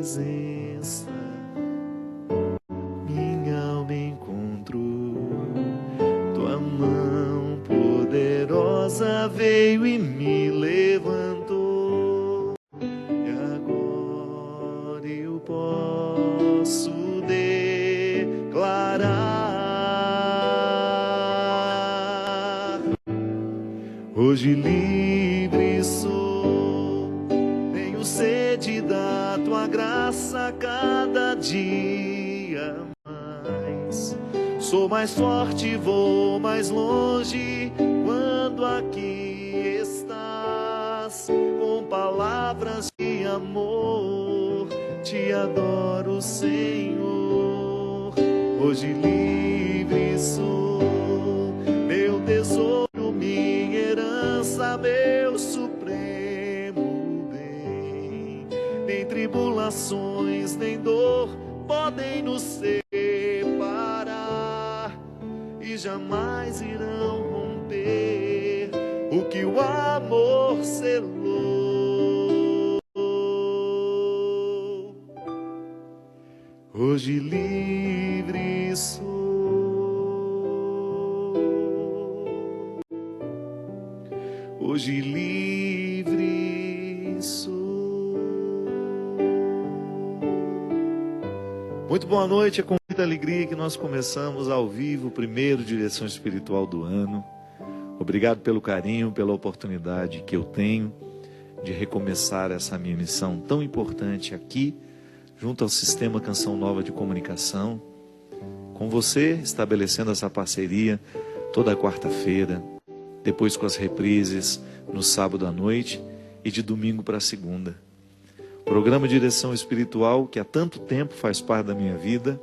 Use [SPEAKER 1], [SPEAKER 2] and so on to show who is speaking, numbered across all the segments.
[SPEAKER 1] presença, minha alma encontrou. Tua mão poderosa veio e me levantou. E agora eu posso declarar: hoje livre sou, tenho sede da tua graça cada dia mais. Sou mais forte, vou mais longe quando aqui estás. Com palavras de amor te adoro, Senhor. Hoje livre sou, meu tesouro, minha herança, meu supremo bem. Nem tribulações, nem dor podem nos separar, e jamais irão romper o que o amor selou. Hoje livre sou, hoje livre sou. Muito boa noite, é com muita alegria que nós começamos ao vivo o primeiro Direção Espiritual do ano. Obrigado pelo carinho, pela oportunidade que eu tenho de recomeçar essa minha missão tão importante aqui, junto ao Sistema Canção Nova de Comunicação, com você, estabelecendo essa parceria toda quarta-feira, depois com as reprises no sábado à noite e de domingo para segunda. Programa Direção Espiritual, que há tanto tempo faz parte da minha vida,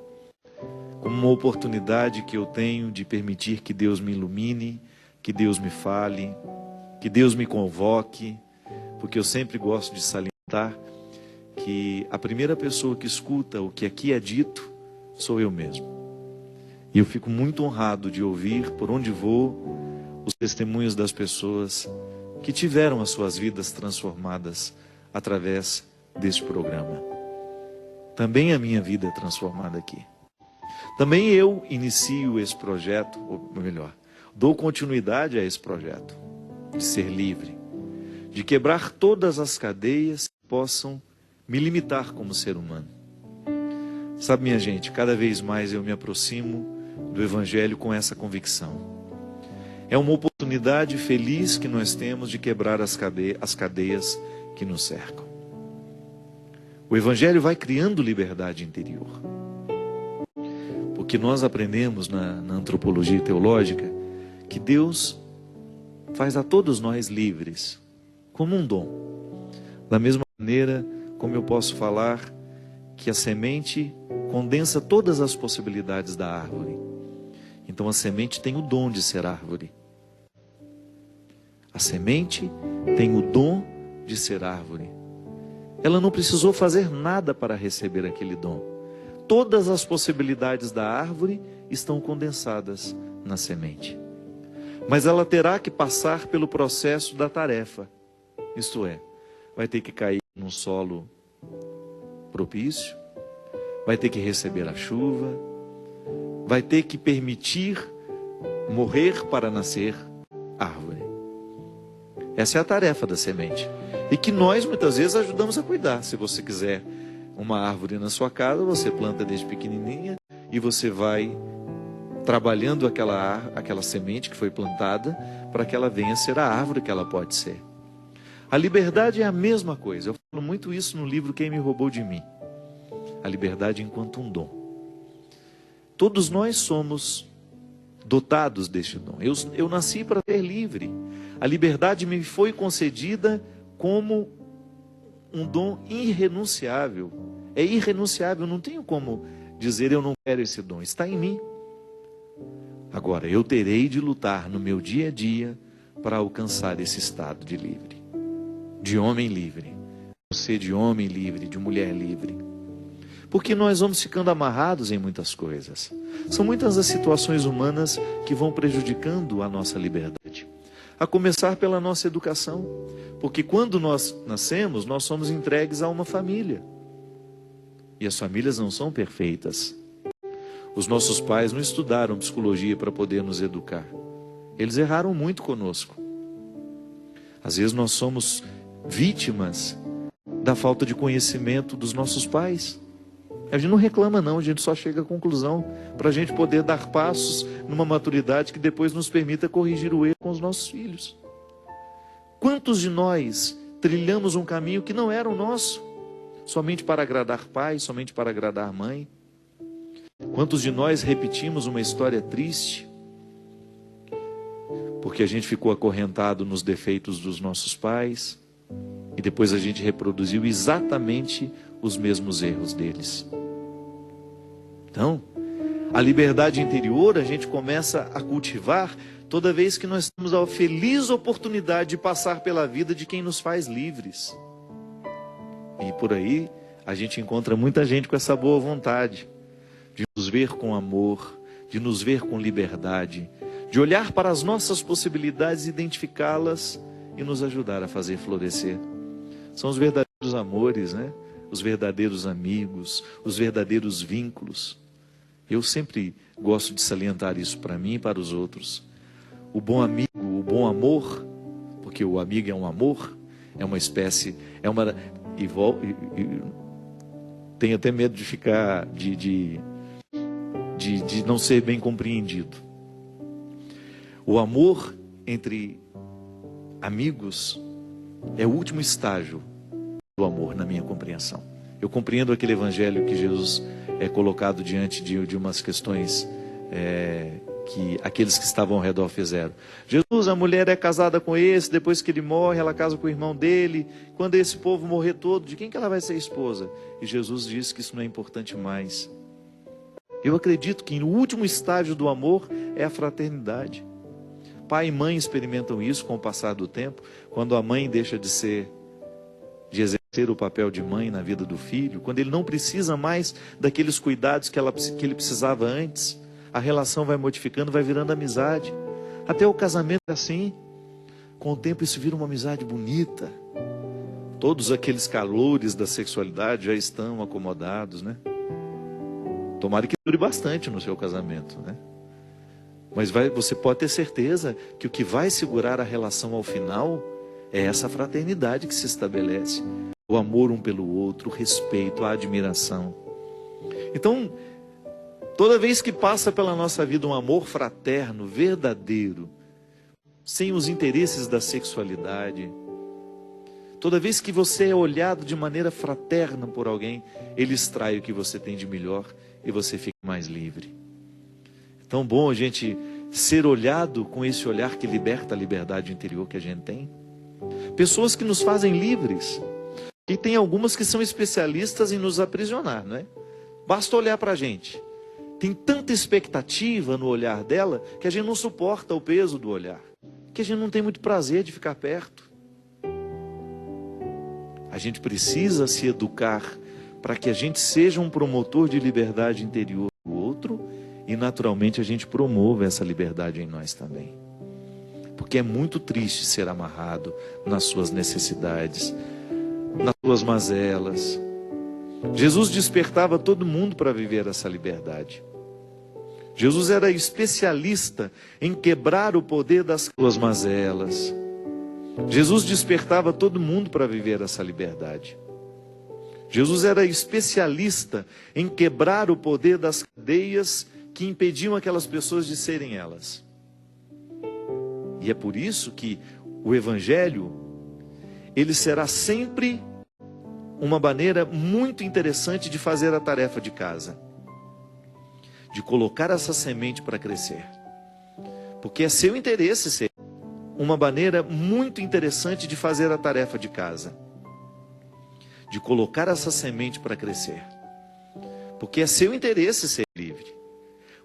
[SPEAKER 1] como uma oportunidade que eu tenho de permitir que Deus me ilumine, que Deus me fale, que Deus me convoque, porque eu sempre gosto de salientar que a primeira pessoa que escuta o que aqui é dito sou eu mesmo. E eu fico muito honrado de ouvir, por onde vou, os testemunhos das pessoas que tiveram as suas vidas transformadas através deste programa. Também a minha vida é transformada aqui. Também eu inicio esse projeto, ou melhor, dou continuidade a esse projeto de ser livre, de quebrar todas as cadeias que possam me limitar como ser humano. Sabe, minha gente, cada vez mais eu me aproximo do Evangelho com essa convicção. É uma oportunidade feliz que nós temos de quebrar as cadeias que nos cercam. O Evangelho vai criando liberdade interior. Porque nós aprendemos na antropologia teológica que Deus faz a todos nós livres, como um dom. Da mesma maneira como eu posso falar que a semente condensa todas as possibilidades da árvore. Então a semente tem o dom de ser árvore. A semente tem o dom de ser árvore. Ela não precisou fazer nada para receber aquele dom. Todas as possibilidades da árvore estão condensadas na semente. Mas ela terá que passar pelo processo da tarefa. Isto é, vai ter que cair num solo propício, vai ter que receber a chuva, vai ter que permitir morrer para nascer árvore. Essa é a tarefa da semente. E que nós muitas vezes ajudamos a cuidar. Se você quiser uma árvore na sua casa, você planta desde pequenininha e você vai trabalhando aquela semente que foi plantada para que ela venha a ser a árvore que ela pode ser. A liberdade é a mesma coisa. Eu falo muito isso no livro Quem Me Roubou de Mim. A liberdade enquanto um dom. Todos nós somos dotados deste dom. Eu nasci para ser livre. A liberdade me foi concedida como um dom irrenunciável. É irrenunciável, não tenho como dizer eu não quero esse dom, está em mim. Agora, eu terei de lutar no meu dia a dia para alcançar esse estado de livre, de homem livre. Você de homem livre, de mulher livre. Porque nós vamos ficando amarrados em muitas coisas. São muitas as situações humanas que vão prejudicando a nossa liberdade. A começar pela nossa educação. Porque quando nós nascemos, nós somos entregues a uma família. E as famílias não são perfeitas. Os nossos pais não estudaram psicologia para poder nos educar. Eles erraram muito conosco. Às vezes nós somos vítimas da falta de conhecimento dos nossos pais. A gente não reclama não, a gente só chega à conclusão para a gente poder dar passos numa maturidade que depois nos permita corrigir o erro com os nossos filhos. Quantos de nós trilhamos um caminho que não era o nosso, somente para agradar pai, somente para agradar mãe? Quantos de nós repetimos uma história triste, porque a gente ficou acorrentado nos defeitos dos nossos pais, e depois a gente reproduziu exatamente os mesmos erros deles? Então, a liberdade interior a gente começa a cultivar toda vez que nós temos a feliz oportunidade de passar pela vida de quem nos faz livres. E por aí a gente encontra muita gente com essa boa vontade de nos ver com amor, de nos ver com liberdade, de olhar para as nossas possibilidades, identificá-las e nos ajudar a fazer florescer. São os verdadeiros amores, né? Os verdadeiros amigos, os verdadeiros vínculos. Eu sempre gosto de salientar isso para mim e para os outros. O bom amigo, o bom amor, porque o amigo é um amor, é uma espécie, tenho até medo de ficar, de não ser bem compreendido. O amor entre amigos é o último estágio do amor, na minha compreensão. Eu compreendo aquele evangelho que Jesus é colocado diante de umas questões que aqueles que estavam ao redor fizeram. Jesus, a mulher é casada com esse, depois que ele morre, ela casa com o irmão dele. Quando esse povo morrer todo, de quem que ela vai ser esposa? E Jesus diz que isso não é importante mais. Eu acredito que no último estágio do amor é a fraternidade. Pai e mãe experimentam isso com o passar do tempo, quando a mãe deixa de exercer o papel de mãe na vida do filho, quando ele não precisa mais daqueles cuidados que ele precisava antes, a relação vai modificando, vai virando amizade. Até o casamento é assim. Com o tempo isso vira uma amizade bonita. Todos aqueles calores da sexualidade já estão acomodados, né? Tomara que dure bastante no seu casamento, né? Mas você pode ter certeza que o que vai segurar a relação ao final é essa fraternidade que se estabelece. O amor um pelo outro, o respeito, a admiração. Então, toda vez que passa pela nossa vida um amor fraterno, verdadeiro, sem os interesses da sexualidade, toda vez que você é olhado de maneira fraterna por alguém, ele extrai o que você tem de melhor e você fica mais livre. É tão bom a gente ser olhado com esse olhar que liberta a liberdade interior que a gente tem. Pessoas que nos fazem livres. E tem algumas que são especialistas em nos aprisionar, não é? Basta olhar para a gente. Tem tanta expectativa no olhar dela que a gente não suporta o peso do olhar. Que a gente não tem muito prazer de ficar perto. A gente precisa se educar para que a gente seja um promotor de liberdade interior do outro e naturalmente a gente promova essa liberdade em nós também. Porque é muito triste ser amarrado nas suas necessidades, nas suas mazelas. Jesus despertava todo mundo para viver essa liberdade. Jesus era especialista em quebrar o poder das suas mazelas. Jesus despertava todo mundo para viver essa liberdade. Jesus era especialista em quebrar o poder das cadeias que impediam aquelas pessoas de serem elas. E é por isso que o Evangelho, ele será sempre uma maneira muito interessante de fazer a tarefa de casa. De colocar essa semente para crescer. Porque é seu interesse ser uma maneira muito interessante de fazer a tarefa de casa. De colocar essa semente para crescer. Porque é seu interesse ser livre.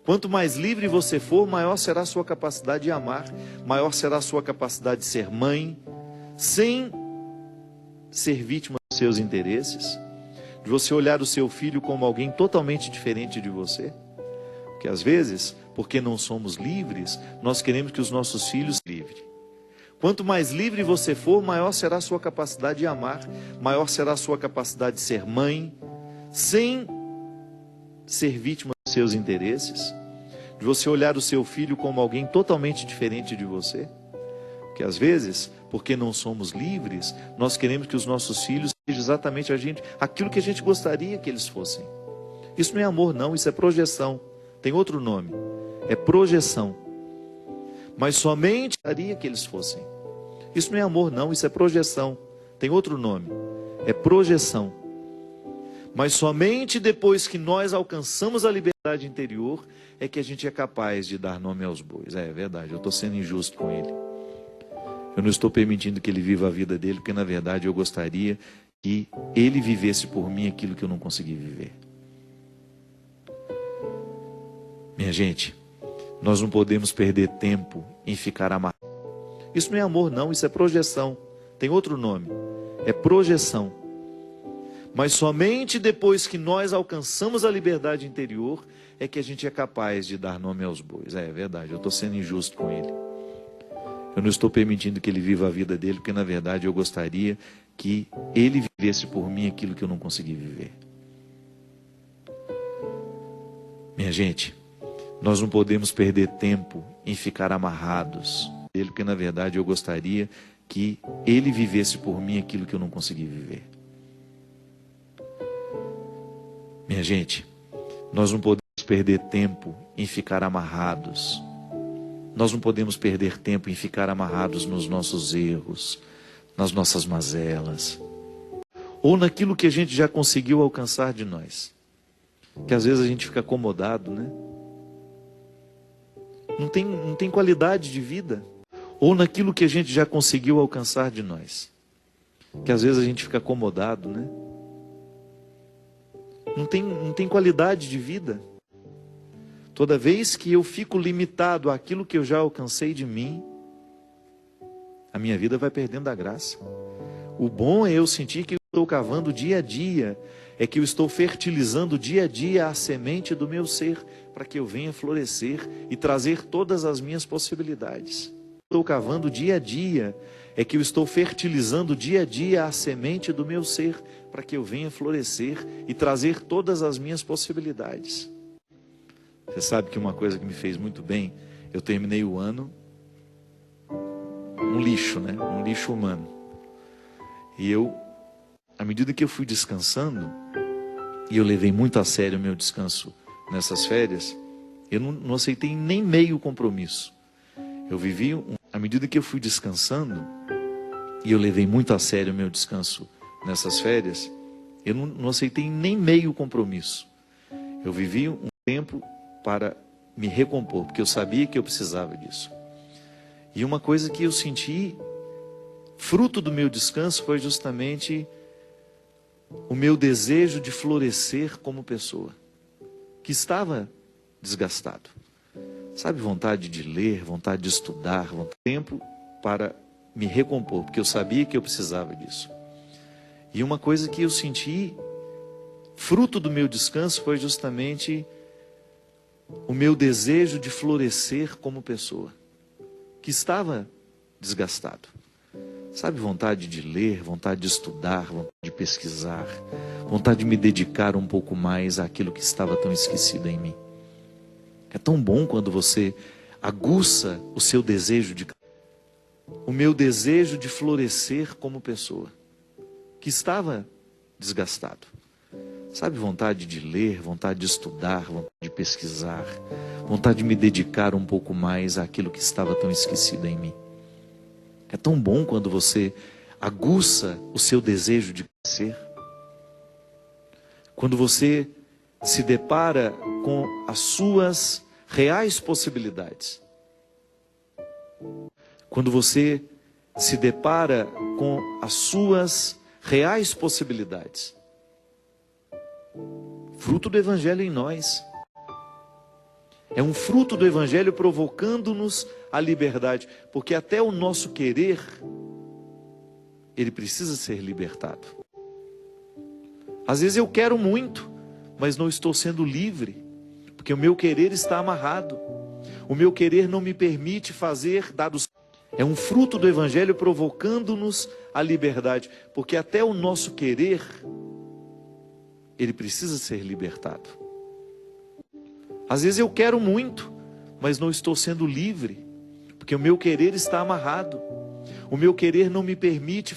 [SPEAKER 1] Quanto mais livre você for, maior será a sua capacidade de amar, maior será a sua capacidade de ser mãe, sem ser vítima dos seus interesses, de você olhar o seu filho como alguém totalmente diferente de você. Porque às vezes, porque não somos livres, nós queremos que os nossos filhos sejam livres. Quanto mais livre você for, maior será a sua capacidade de amar, maior será a sua capacidade de ser mãe, sem ser vítima dos seus interesses, de você olhar o seu filho como alguém totalmente diferente de você. Porque às vezes, porque não somos livres, nós queremos que os nossos filhos sejam exatamente aquilo que a gente gostaria que eles fossem. Isso não é amor não, isso é projeção. Tem outro nome, é projeção. Mas somente gostaria que eles fossem. Isso não é amor não, isso é projeção. Tem outro nome, é projeção. Mas somente depois que nós alcançamos a liberdade interior é que a gente é capaz de dar nome aos bois. É verdade, eu estou sendo injusto com ele. Eu não estou permitindo que ele viva a vida dele, porque na verdade eu gostaria que ele vivesse por mim aquilo que eu não consegui viver. Minha gente, nós não podemos perder tempo em ficar amarrados. Isso não é amor não, isso é projeção. Tem outro nome, é projeção. Mas somente depois que nós alcançamos a liberdade interior é que a gente é capaz de dar nome aos bois. É verdade, eu estou sendo injusto com ele. Eu não estou permitindo que ele viva a vida dele, porque na verdade eu gostaria que ele vivesse por mim aquilo que eu não consegui viver. Minha gente, nós não podemos perder tempo em ficar amarrados dele, porque na verdade eu gostaria que ele vivesse por mim aquilo que eu não consegui viver. Minha gente, nós não podemos perder tempo em ficar amarrados. Nós não podemos perder tempo em ficar amarrados nos nossos erros, nas nossas mazelas, ou naquilo que a gente já conseguiu alcançar de nós. Que às vezes a gente fica acomodado, né? Não tem qualidade de vida. Ou naquilo que a gente já conseguiu alcançar de nós. Que às vezes a gente fica acomodado, né? Não tem qualidade de vida. Toda vez que eu fico limitado àquilo que eu já alcancei de mim, a minha vida vai perdendo a graça. O bom é eu sentir que eu estou cavando dia a dia, é que eu estou fertilizando dia a dia a semente do meu ser, para que eu venha florescer e trazer todas as minhas possibilidades. Estou cavando dia a dia, é que eu estou fertilizando dia a dia a semente do meu ser, para que eu venha florescer e trazer todas as minhas possibilidades. Você sabe que uma coisa que me fez muito bem, eu terminei o ano um lixo, né? Um lixo humano. E eu, à medida que eu fui descansando, e eu levei muito a sério o meu descanso nessas férias, eu não aceitei nem meio compromisso. Eu vivi, à medida que eu fui descansando, e eu levei muito a sério o meu descanso nessas férias, eu não aceitei nem meio compromisso. Eu vivi um tempo para me recompor, porque eu sabia que eu precisava disso. E uma coisa que eu senti, fruto do meu descanso, foi justamente o meu desejo de florescer como pessoa, que estava desgastado. Sabe, vontade de ler, vontade de estudar, tempo para me recompor, porque eu sabia que eu precisava disso. E uma coisa que eu senti, fruto do meu descanso, foi justamente o meu desejo de florescer como pessoa, que estava desgastado. Sabe, vontade de ler, vontade de estudar, vontade de pesquisar, vontade de me dedicar um pouco mais àquilo que estava tão esquecido em mim. É tão bom quando você aguça o seu desejo o meu desejo de florescer como pessoa, que estava desgastado. Sabe, vontade de ler, vontade de estudar, vontade de pesquisar, vontade de me dedicar um pouco mais àquilo que estava tão esquecido em mim. É tão bom quando você aguça o seu desejo de crescer. Quando você se depara com as suas reais possibilidades. Quando você se depara com as suas reais possibilidades. Fruto do Evangelho em nós. É um fruto do Evangelho provocando-nos a liberdade. Porque até o nosso querer, ele precisa ser libertado. Às vezes eu quero muito, mas não estou sendo livre. Porque o meu querer está amarrado. O meu querer não me permite fazer dados. É um fruto do Evangelho provocando-nos a liberdade. Porque até o nosso querer, ele precisa ser libertado. Às vezes eu quero muito, mas não estou sendo livre, porque o meu querer está amarrado. O meu querer não me permite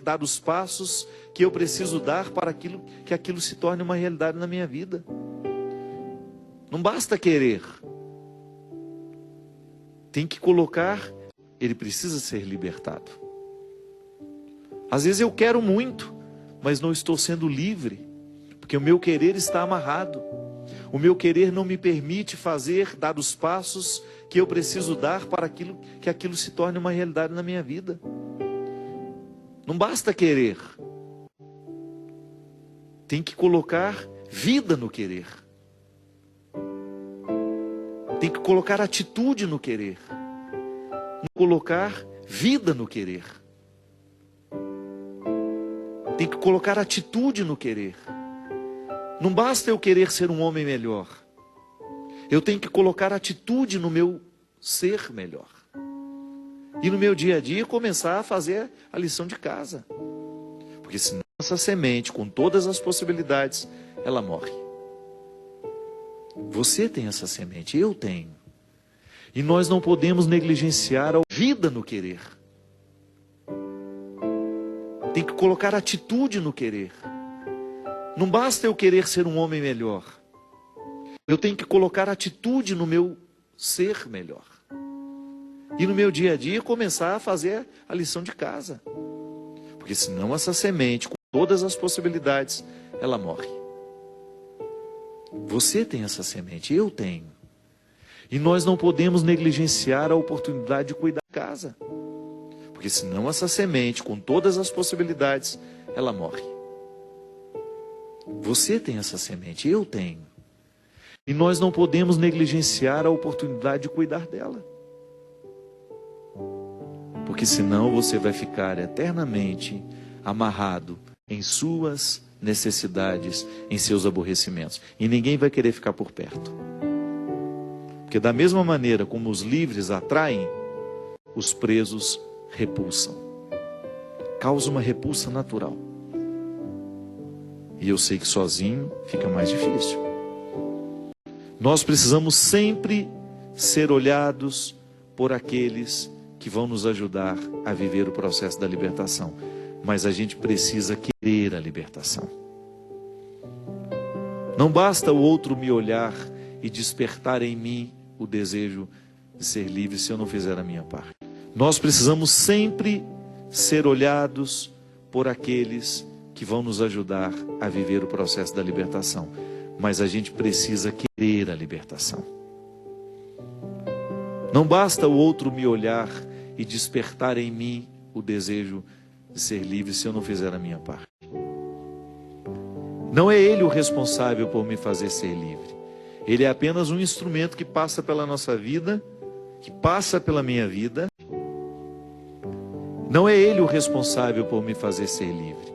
[SPEAKER 1] dar os passos que eu preciso dar para que aquilo se torne uma realidade na minha vida. Não basta querer. Tem que colocar, ele precisa ser libertado. Às vezes eu quero muito, mas não estou sendo livre, porque o meu querer está amarrado. O meu querer não me permite dar os passos que eu preciso dar para que aquilo se torne uma realidade na minha vida. Não basta querer. Tem que colocar vida no querer. Tem que colocar atitude no querer. Colocar vida no querer. Tem que colocar atitude no querer. Não basta eu querer ser um homem melhor. Eu tenho que colocar atitude no meu ser melhor. E no meu dia a dia começar a fazer a lição de casa. Porque senão essa semente, com todas as possibilidades, ela morre. Você tem essa semente, eu tenho. E nós não podemos negligenciar a vida no querer. Tem que colocar atitude no querer. Não basta eu querer ser um homem melhor. Eu tenho que colocar atitude no meu ser melhor. E no meu dia a dia começar a fazer a lição de casa. Porque senão essa semente, com todas as possibilidades, ela morre. Você tem essa semente, eu tenho. E nós não podemos negligenciar a oportunidade de cuidar da casa. Porque senão essa semente, com todas as possibilidades, ela morre. Você tem essa semente, eu tenho. E nós não podemos negligenciar a oportunidade de cuidar dela. Porque senão você vai ficar eternamente amarrado em suas necessidades, em seus aborrecimentos. E ninguém vai querer ficar por perto. Porque da mesma maneira como os livres atraem, os presos repulsam. Causa uma repulsa natural. E eu sei que sozinho fica mais difícil. Nós precisamos sempre ser olhados por aqueles que vão nos ajudar a viver o processo da libertação. Mas a gente precisa querer a libertação. Não basta o outro me olhar e despertar em mim o desejo de ser livre se eu não fizer a minha parte. Nós precisamos sempre ser olhados por aqueles que vão nos ajudar a viver o processo da libertação. Mas a gente precisa querer a libertação. Não basta o outro me olhar e despertar em mim o desejo de ser livre se eu não fizer a minha parte. Não é ele o responsável por me fazer ser livre. Ele é apenas um instrumento que passa pela nossa vida, que passa pela minha vida. Não é ele o responsável por me fazer ser livre.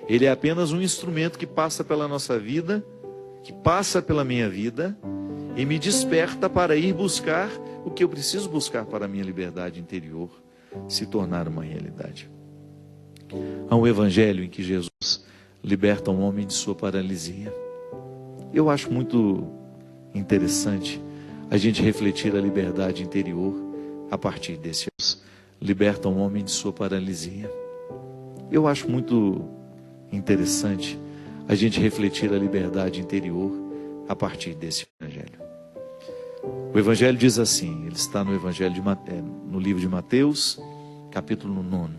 [SPEAKER 1] Ele é apenas um instrumento que passa pela nossa vida, que passa pela minha vida e me desperta para ir buscar o que eu preciso buscar para a minha liberdade interior se tornar uma realidade. Há um evangelho em que Jesus liberta um homem de sua paralisia. Eu acho muito interessante a gente refletir a liberdade interior a partir desse. Liberta um homem de sua paralisia. Eu acho muito interessante a gente refletir a liberdade interior a partir desse evangelho. O evangelho diz assim, ele está no evangelho no livro de Mateus, capítulo 9.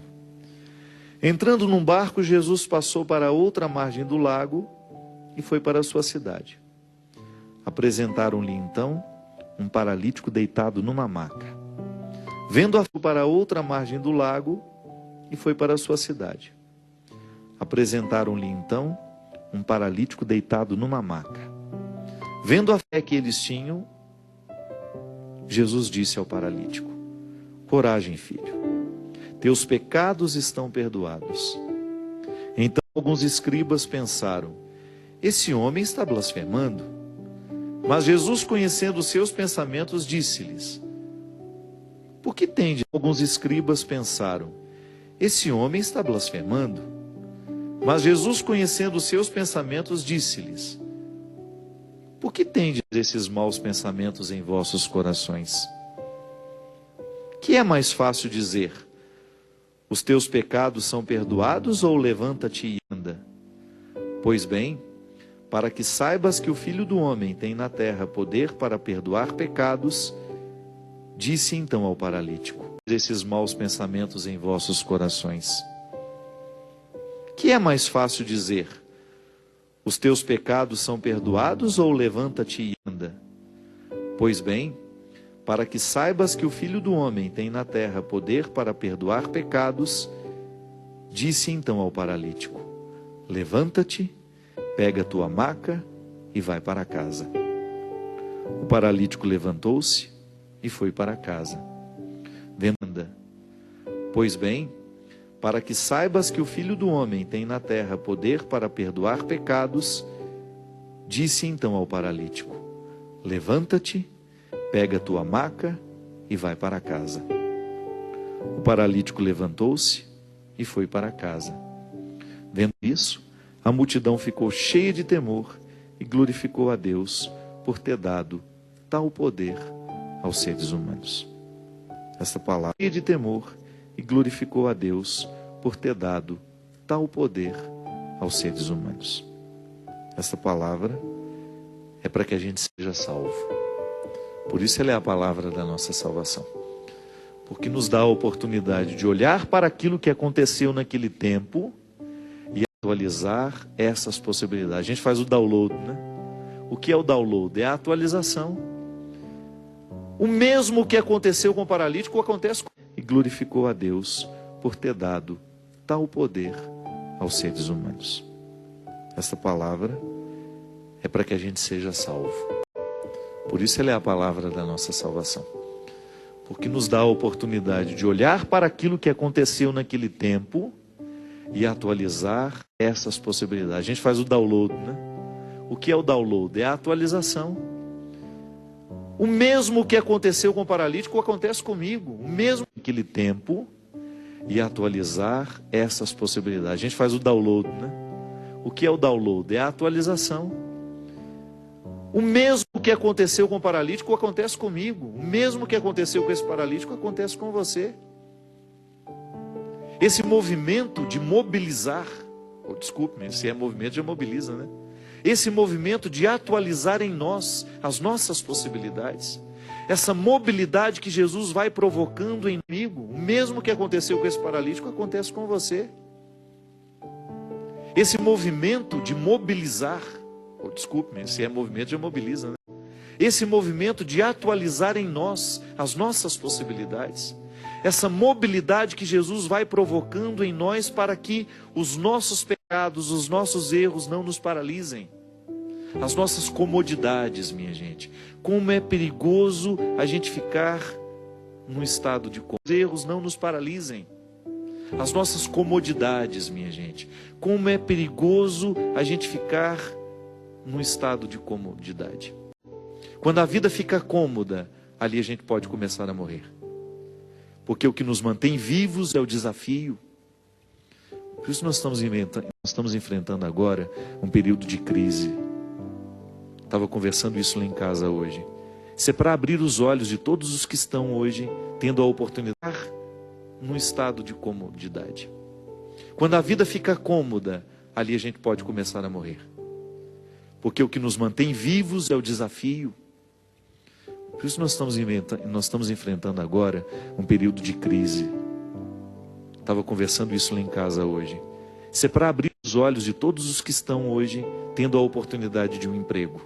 [SPEAKER 1] Entrando num barco, Jesus passou para a outra margem do lago e foi para a sua cidade. Apresentaram-lhe então um paralítico deitado numa maca. Vendo-a para a outra margem do lago e foi para a sua cidade. Apresentaram-lhe então um paralítico deitado numa maca. Vendo a fé que eles tinham, Jesus disse ao paralítico: coragem, filho, teus pecados estão perdoados. Então alguns escribas pensaram: esse homem está blasfemando. Mas Jesus, conhecendo os seus pensamentos, disse-lhes: por que tende? Alguns escribas pensaram: esse homem está blasfemando. Mas Jesus, conhecendo os seus pensamentos, disse-lhes: Por que tendes esses maus pensamentos em vossos corações? Que é mais fácil dizer: os teus pecados são perdoados, ou levanta-te e anda? Pois bem, para que saibas que o Filho do Homem tem na terra poder para perdoar pecados, disse então ao paralítico: esses maus pensamentos em vossos corações. Que é mais fácil dizer: os teus pecados são perdoados, ou levanta-te e anda? Pois bem, para que saibas que o Filho do Homem tem na terra poder para perdoar pecados, disse então ao paralítico: levanta-te, pega a tua maca e vai para casa. O paralítico levantou-se e foi para casa. Venda. Pois bem, para que saibas que o Filho do Homem tem na terra poder para perdoar pecados, disse então ao paralítico: levanta-te, pega a tua maca e vai para casa. O paralítico levantou-se e foi para casa. Vendo isso, a multidão ficou cheia de temor e glorificou a Deus por ter dado tal poder aos seres humanos. Esta palavra, cheia de temor, e glorificou a Deus por ter dado tal poder aos seres humanos. Esta palavra é para que a gente seja salvo. Por isso ela é a palavra da nossa salvação. Porque nos dá a oportunidade de olhar para aquilo que aconteceu naquele tempo e atualizar essas possibilidades. A gente faz o download, né? O que é o download? É a atualização. O mesmo que aconteceu com o paralítico acontece com... E glorificou a Deus por ter dado tal poder aos seres humanos. Esta palavra é para que a gente seja salvo. Por isso ela é a palavra da nossa salvação. Porque nos dá a oportunidade de olhar para aquilo que aconteceu naquele tempo e atualizar essas possibilidades. A gente faz o download, né? O que é o download? É a atualização. O mesmo que aconteceu com o paralítico acontece comigo. O mesmo naquele tempo e atualizar essas possibilidades. A gente faz o download, né? O que é o download? É a atualização. O mesmo que aconteceu com o paralítico acontece comigo. O mesmo que aconteceu com esse paralítico acontece com você. Esse movimento de mobilizar, desculpe-me, se é movimento já mobiliza, né? Esse movimento de atualizar em nós as nossas possibilidades, essa mobilidade que Jesus vai provocando em inimigo, o mesmo que aconteceu com esse paralítico acontece com você. Esse movimento de mobilizar, desculpe-me, se é movimento já mobiliza, né? Esse movimento de atualizar em nós as nossas possibilidades, essa mobilidade que Jesus vai provocando em nós para que os nossos pecados, os nossos erros não nos paralisem. As nossas comodidades, minha gente. Como é perigoso a gente ficar num estado de os erros não nos paralisem. As nossas comodidades, minha gente. Como é perigoso a gente ficar num estado de comodidade. Quando a vida fica cômoda, ali a gente pode começar a morrer. Porque o que nos mantém vivos é o desafio. Por isso nós estamos enfrentando agora um período de crise. Estava conversando isso lá em casa hoje. Isso é para abrir os olhos de todos os que estão hoje tendo a oportunidade num estado de comodidade. Quando a vida fica cômoda, ali a gente pode começar a morrer. Porque o que nos mantém vivos é o desafio. Por isso nós estamos enfrentando agora um período de crise. Estava conversando isso lá em casa hoje. Isso é para abrir os olhos de todos os que estão hoje tendo a oportunidade de um emprego.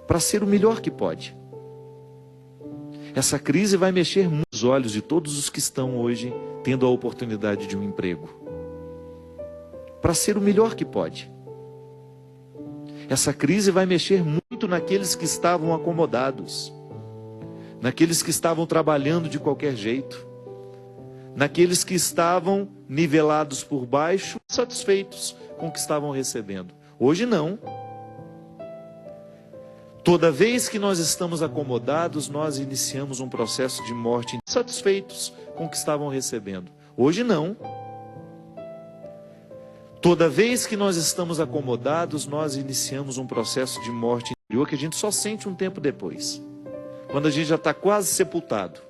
[SPEAKER 1] Para ser o melhor que pode. Essa crise vai mexer muito os olhos de todos os que estão hoje tendo a oportunidade de um emprego. Para ser o melhor que pode. Essa crise vai mexer muito naqueles que estavam acomodados, naqueles que estavam trabalhando de qualquer jeito, naqueles que estavam nivelados por baixo, satisfeitos com o que estavam recebendo. Hoje não. Toda vez que nós estamos acomodados, nós iniciamos um processo de morte, satisfeitos com o que estavam recebendo. Hoje não. Toda vez que nós estamos acomodados, nós iniciamos um processo de morte interior que a gente só sente um tempo depois. Quando a gente já está quase sepultado.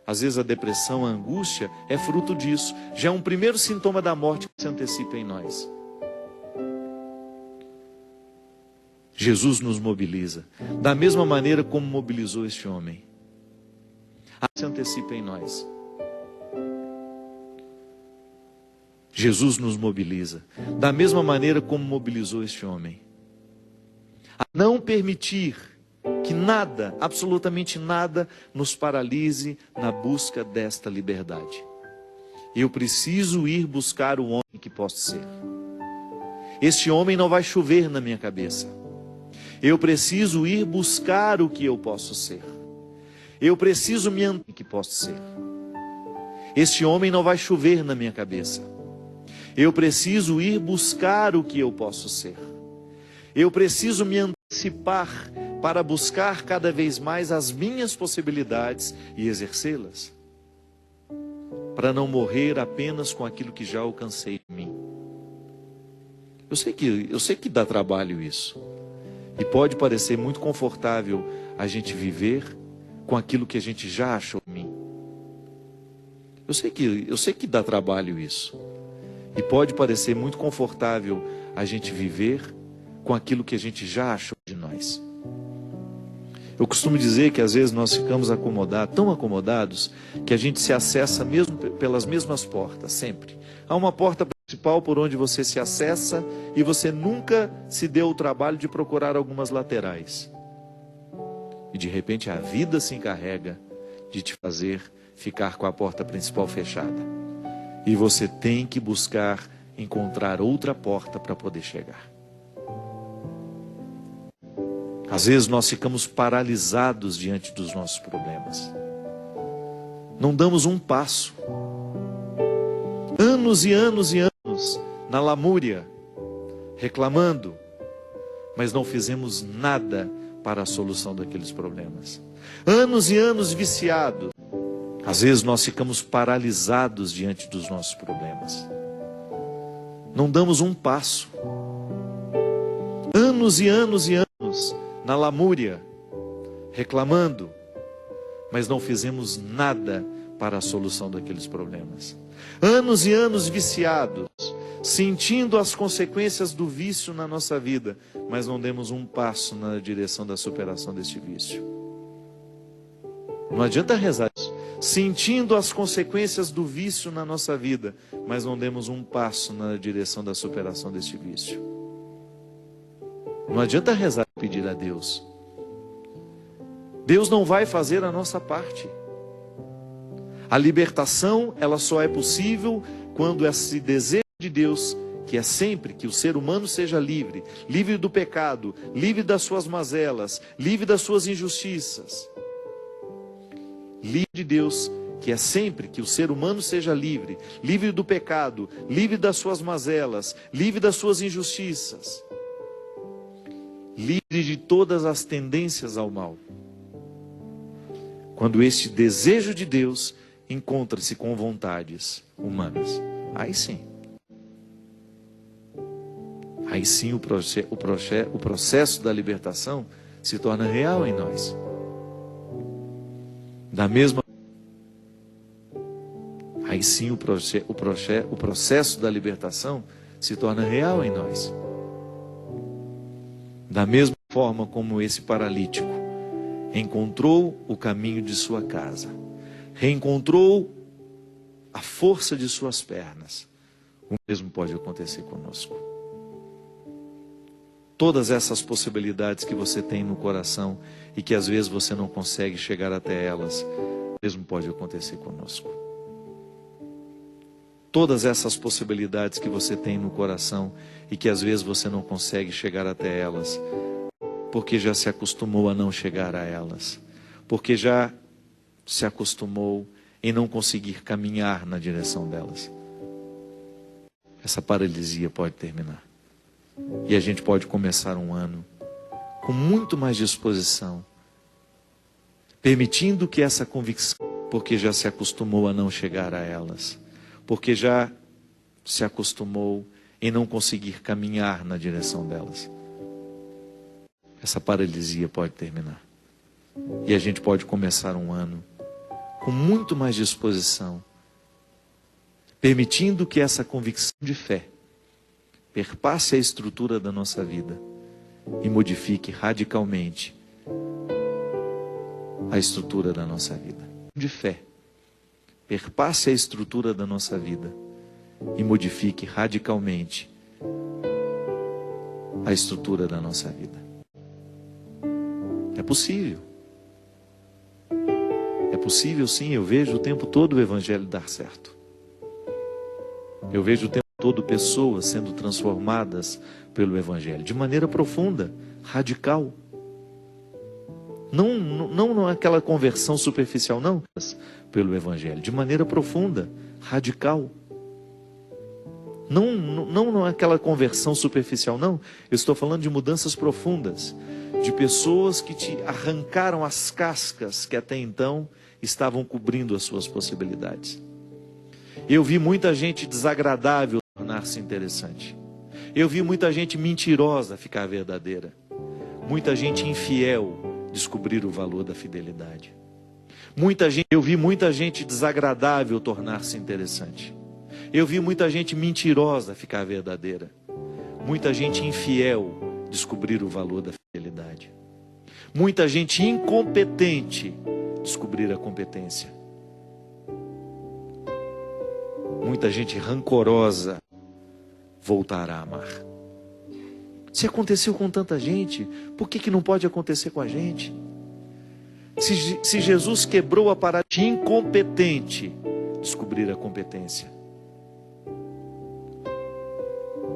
[SPEAKER 1] Às vezes a depressão, a angústia é fruto disso. Já é um primeiro sintoma da morte que se antecipa em nós. Jesus nos mobiliza. Da mesma maneira como mobilizou este homem. Se antecipa em nós. Jesus nos mobiliza. Da mesma maneira como mobilizou este homem. A não permitir que nada, absolutamente nada, nos paralise na busca desta liberdade. Eu preciso ir buscar o homem que posso ser. Este homem não vai chover na minha cabeça. Eu preciso ir buscar o que eu posso ser. Eu preciso me antecipar que posso ser. Este homem não vai chover na minha cabeça. Eu preciso ir buscar o que eu posso ser. Eu preciso me antecipar para buscar cada vez mais as minhas possibilidades e exercê-las. Para não morrer apenas com aquilo que já alcancei em mim. Eu sei que dá trabalho isso. E pode parecer muito confortável a gente viver com aquilo que a gente já achou em mim. Eu sei que dá trabalho isso. E pode parecer muito confortável a gente viver com aquilo que a gente já achou de nós. Eu costumo dizer que às vezes nós ficamos acomodados, tão acomodados, que a gente se acessa mesmo pelas mesmas portas, sempre. Há uma porta principal por onde você se acessa e você nunca se deu o trabalho de procurar algumas laterais. E de repente a vida se encarrega de te fazer ficar com a porta principal fechada. E você tem que buscar encontrar outra porta para poder chegar. Às vezes nós ficamos paralisados diante dos nossos problemas. Não damos um passo. Anos e anos e anos na lamúria, reclamando, mas não fizemos nada para a solução daqueles problemas. Anos e anos viciados. Às vezes nós ficamos paralisados diante dos nossos problemas. Não damos um passo. Anos e anos e anos na lamúria, reclamando, mas não fizemos nada para a solução daqueles problemas. Anos e anos viciados, sentindo as consequências do vício na nossa vida, mas não demos um passo na direção da superação deste vício. Não adianta rezar isso. Sentindo as consequências do vício na nossa vida, mas não demos um passo na direção da superação deste vício. Não adianta rezar e pedir a Deus. Deus não vai fazer a nossa parte. A libertação, ela só é possível quando esse desejo de Deus, que é sempre que o ser humano seja livre, livre do pecado, livre das suas mazelas, livre das suas injustiças. Livre de Deus, que é sempre que o ser humano seja livre, livre do pecado, livre das suas mazelas, livre das suas injustiças. Livre de todas as tendências ao mal. Quando este desejo de Deus encontra-se com vontades humanas, aí sim. Aí sim o processo da libertação se torna real em nós. Da mesma aí sim o processo da libertação se torna real em nós. Da mesma forma como esse paralítico encontrou o caminho de sua casa, reencontrou a força de suas pernas, o mesmo pode acontecer conosco. Todas essas possibilidades que você tem no coração e que às vezes você não consegue chegar até elas, o mesmo pode acontecer conosco. Todas essas possibilidades que você tem no coração e que às vezes você não consegue chegar até elas, porque já se acostumou a não chegar a elas, porque já se acostumou em não conseguir caminhar na direção delas. Essa paralisia pode terminar. E a gente pode começar um ano com muito mais disposição, permitindo que essa convicção, porque já se acostumou a não chegar a elas, porque já se acostumou em não conseguir caminhar na direção delas. Essa paralisia pode terminar. E a gente pode começar um ano com muito mais disposição, permitindo que essa convicção de fé perpasse a estrutura da nossa vida e modifique radicalmente a estrutura da nossa vida. De fé, perpasse a estrutura da nossa vida e modifique radicalmente a estrutura da nossa vida. É possível. É possível, sim. Eu vejo o tempo todo o Evangelho dar certo. Eu vejo o tempo todo pessoas sendo transformadas pelo Evangelho, de maneira profunda, radical. Não aquela conversão superficial, não, pelo Evangelho, de maneira profunda, radical. Não aquela conversão superficial, não. Eu estou falando de mudanças profundas, de pessoas que te arrancaram as cascas que até então estavam cobrindo as suas possibilidades. Eu vi muita gente desagradável tornar-se interessante. Eu vi muita gente mentirosa ficar verdadeira. Muita gente infiel descobrir o valor da fidelidade. Eu vi muita gente desagradável tornar-se interessante. Eu vi muita gente mentirosa ficar verdadeira. Muita gente infiel descobrir o valor da fidelidade. Muita gente incompetente descobrir a competência. Muita gente rancorosa voltar a amar. Se aconteceu com tanta gente, por que não pode acontecer com a gente? Se Jesus quebrou a parada de incompetente, descobrir a competência.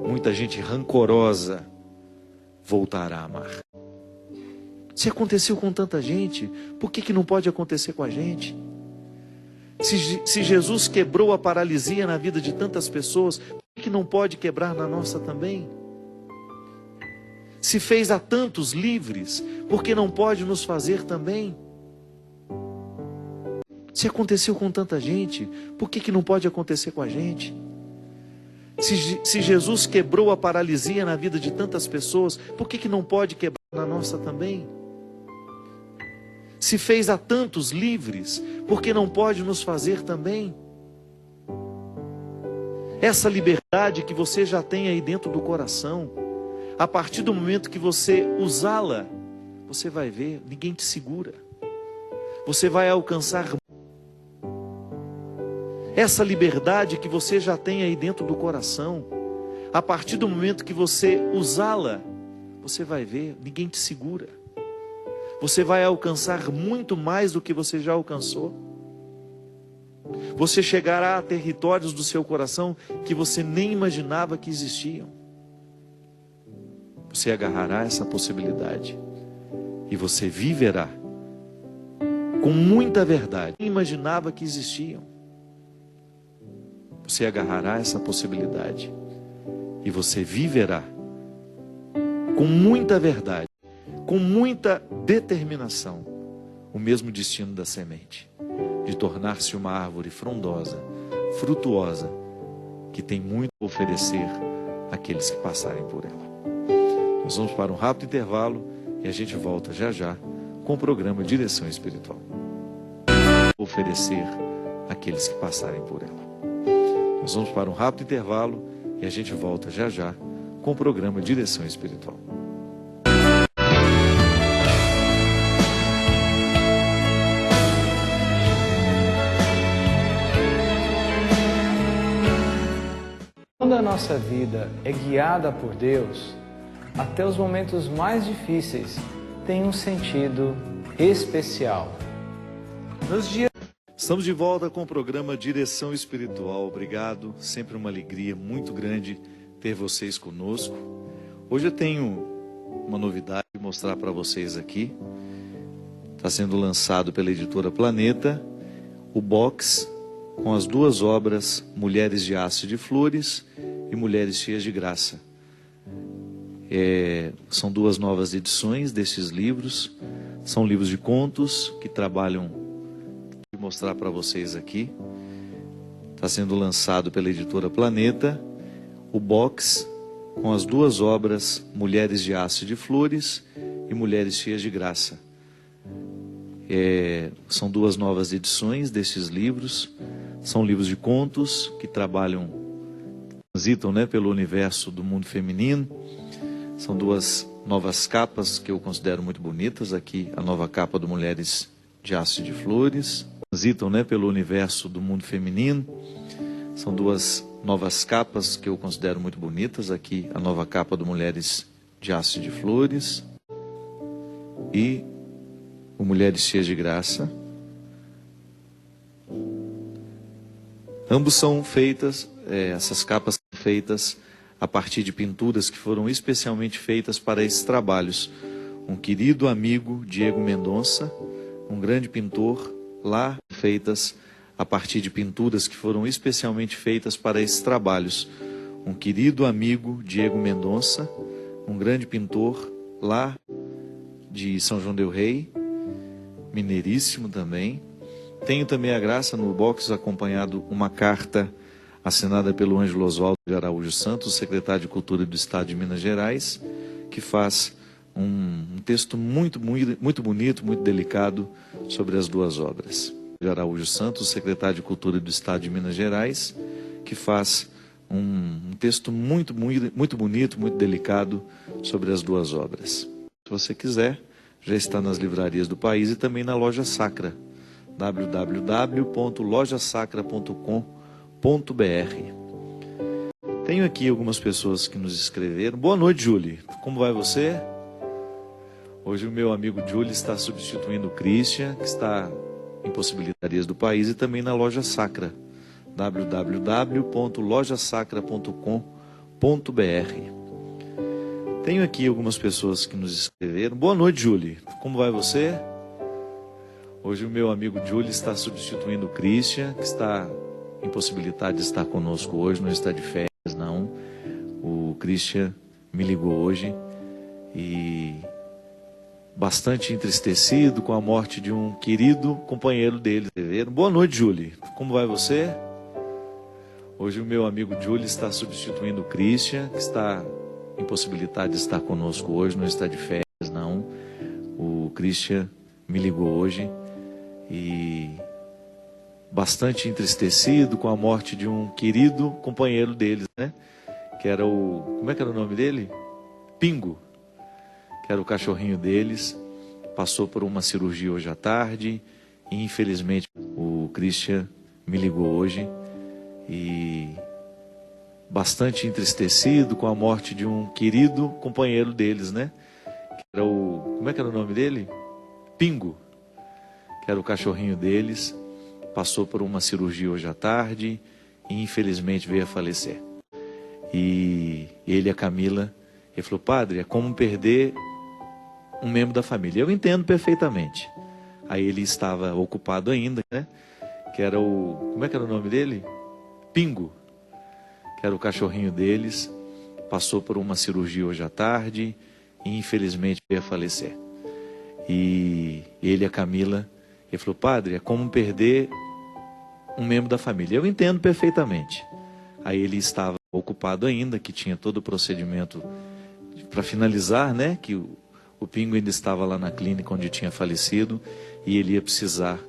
[SPEAKER 1] Muita gente rancorosa voltar a amar. Se aconteceu com tanta gente, por que não pode acontecer com a gente? Se Jesus quebrou a paralisia na vida de tantas pessoas, por que não pode quebrar na nossa também? Se fez a tantos livres, por que não pode nos fazer também? Se aconteceu com tanta gente, por que não pode acontecer com a gente? Se Jesus quebrou a paralisia na vida de tantas pessoas, por que não pode quebrar na nossa também? Se fez a tantos livres, por que não pode nos fazer também? Essa liberdade que você já tem aí dentro do coração, a partir do momento que você usá-la, você vai ver, ninguém te segura. Você vai alcançar. Essa liberdade que você já tem aí dentro do coração, a partir do momento que você usá-la, você vai ver, ninguém te segura. Você vai alcançar muito mais do que você já alcançou. Você chegará a territórios do seu coração que você nem imaginava que existiam. Você agarrará essa possibilidade e você viverá com muita verdade. Nem imaginava que existiam. Você agarrará essa possibilidade e você viverá com muita verdade, com muita determinação, o mesmo destino da semente, de tornar-se uma árvore frondosa, frutuosa, que tem muito a oferecer àqueles que passarem por ela. Nós vamos para um rápido intervalo e a gente volta já já com o programa Direção Espiritual. Oferecer àqueles que passarem por ela. Nós vamos para um rápido intervalo e a gente volta já já com o programa Direção Espiritual.
[SPEAKER 2] Quando a nossa vida é guiada por Deus, até os momentos mais difíceis têm um sentido especial. Nos dias...
[SPEAKER 1] Estamos de volta com o programa Direção Espiritual. Obrigado, sempre uma alegria muito grande ter vocês conosco. Hoje eu tenho uma novidade de mostrar para vocês aqui. Está sendo lançado pela editora Planeta o box com as duas obras Mulheres de Aço e de Flores e Mulheres Cheias de Graça. São duas novas edições desses livros. São livros de contos que trabalham, vou mostrar para vocês aqui. Está sendo lançado pela editora Planeta o box com as duas obras Mulheres de Aço e de Flores e Mulheres Cheias de Graça. São duas novas edições desses livros. São livros de contos que transitam, né, pelo universo do mundo feminino. São duas novas capas que eu considero muito bonitas. Aqui a nova capa do Mulheres de Aço e de Flores. Transitam, né, pelo universo do mundo feminino. São duas novas capas que eu considero muito bonitas. Aqui a nova capa do Mulheres de Aço e de Flores e o Mulheres Cheias de Graça. Ambos são feitas, essas capas são feitas a partir de pinturas que foram especialmente feitas para esses trabalhos. Um querido amigo, Diego Mendonça, um grande pintor, lá feitas a partir de pinturas que foram especialmente feitas para esses trabalhos. Um querido amigo, Diego Mendonça, um grande pintor, lá de São João del Rei, mineiríssimo também. Tenho também a graça no box acompanhado uma carta assinada pelo Ângelo Oswaldo de Araújo Santos, secretário de Cultura do Estado de Minas Gerais, que faz um texto muito bonito, muito delicado sobre as duas obras. De Araújo Santos, secretário de Cultura do Estado de Minas Gerais, que faz um texto muito bonito, muito delicado sobre as duas obras. Se você quiser, já está nas livrarias do país e também na Loja Sacra, www.lojasacra.com.br. Tenho aqui algumas pessoas que nos escreveram. Boa noite, Julie. Como vai você? Hoje o meu amigo Julie está substituindo o Christian, que está em possibilidades do país, e também na Loja Sacra, www.lojasacra.com.br. Tenho aqui algumas pessoas que nos escreveram. Boa noite, Julie. Como vai você? Hoje o meu amigo Julie está substituindo o Christian, que está em possibilidade de estar conosco hoje, não está de férias, não. O Christian me ligou hoje e bastante entristecido com a morte de um querido companheiro dele. Boa noite, Julie. Como vai você? Hoje o meu amigo Julie está substituindo o Christian, que está em possibilidade de estar conosco hoje, não está de férias, não. O Christian me ligou hoje e bastante entristecido com a morte de um querido companheiro deles, né? Que era como é que era o nome dele? Pingo, que era o cachorrinho deles. Passou por uma cirurgia hoje à tarde e infelizmente o Christian me ligou hoje e bastante entristecido com a morte de um querido companheiro deles, né? Que era como é que era o nome dele? Pingo, que era o cachorrinho deles. Passou por uma cirurgia hoje à tarde e infelizmente veio a falecer. E ele e a Camila, ele falou: padre, é como perder um membro da família. Eu entendo perfeitamente. Aí ele estava ocupado ainda, né? Que era como é que era o nome dele? Pingo, que era o cachorrinho deles. Passou por uma cirurgia hoje à tarde e infelizmente veio a falecer. E ele e a Camila, ele falou: padre, é como perder um membro da família. Eu entendo perfeitamente. Aí ele estava ocupado ainda, que tinha todo o procedimento para finalizar, né? Que o Pingo ainda estava lá na clínica onde tinha falecido e ele ia precisar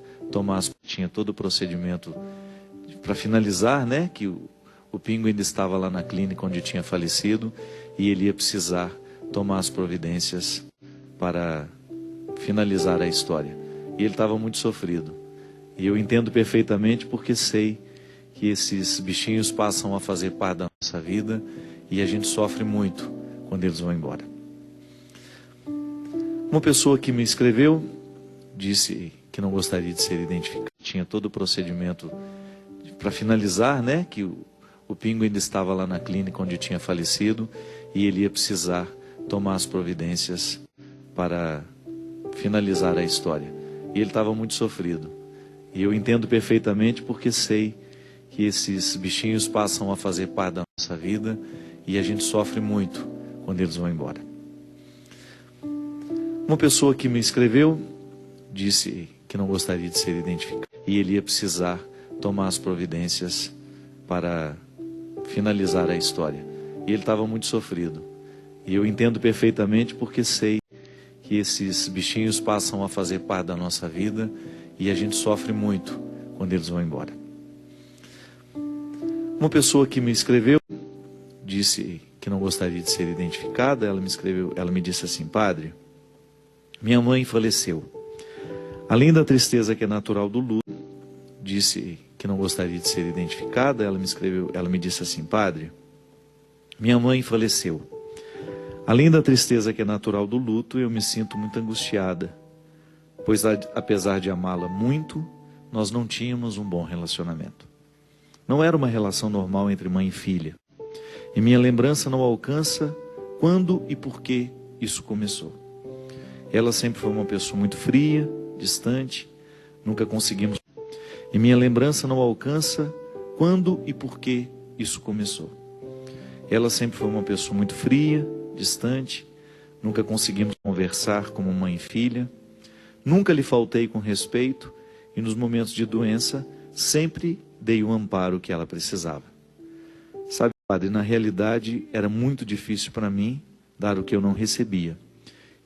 [SPEAKER 1] tinha todo o procedimento para finalizar, né? Que o Pingo ainda estava lá na clínica onde tinha falecido e ele ia precisar tomar as providências para finalizar a história. E ele estava muito sofrido. E eu entendo perfeitamente porque sei que esses bichinhos passam a fazer parte da nossa vida e a gente sofre muito quando eles vão embora. Uma pessoa que me escreveu disse que não gostaria de ser identificada. Tinha todo o procedimento para finalizar, né? Que o Pingo ainda estava lá na clínica onde tinha falecido e ele ia precisar tomar as providências para finalizar a história. E ele estava muito sofrido. E eu entendo perfeitamente porque sei que esses bichinhos passam a fazer parte da nossa vida e a gente sofre muito quando eles vão embora. Uma pessoa que me escreveu disse que não gostaria de ser identificado e ele ia precisar tomar as providências para finalizar a história. E ele estava muito sofrido. E eu entendo perfeitamente porque sei que esses bichinhos passam a fazer parte da nossa vida e a gente sofre muito quando eles vão embora. Uma pessoa que me escreveu disse que não gostaria de ser identificada. Ela me disse assim: padre, minha mãe faleceu. Além da tristeza que é natural do luto, disse que não gostaria de ser identificada. Ela me disse assim: padre, minha mãe faleceu. Além da tristeza que é natural do luto, eu me sinto muito angustiada, pois apesar de amá-la muito, nós não tínhamos um bom relacionamento. Não era uma relação normal entre mãe e filha. E minha lembrança não alcança quando e por que isso começou. Ela sempre foi uma pessoa muito fria, distante, nunca conseguimos. E minha lembrança não alcança quando e por que isso começou. Ela sempre foi uma pessoa muito fria, distante, nunca conseguimos conversar como mãe e filha. Nunca lhe faltei com respeito e nos momentos de doença sempre dei o amparo que ela precisava. Sabe, padre, na realidade era muito difícil para mim dar o que eu não recebia.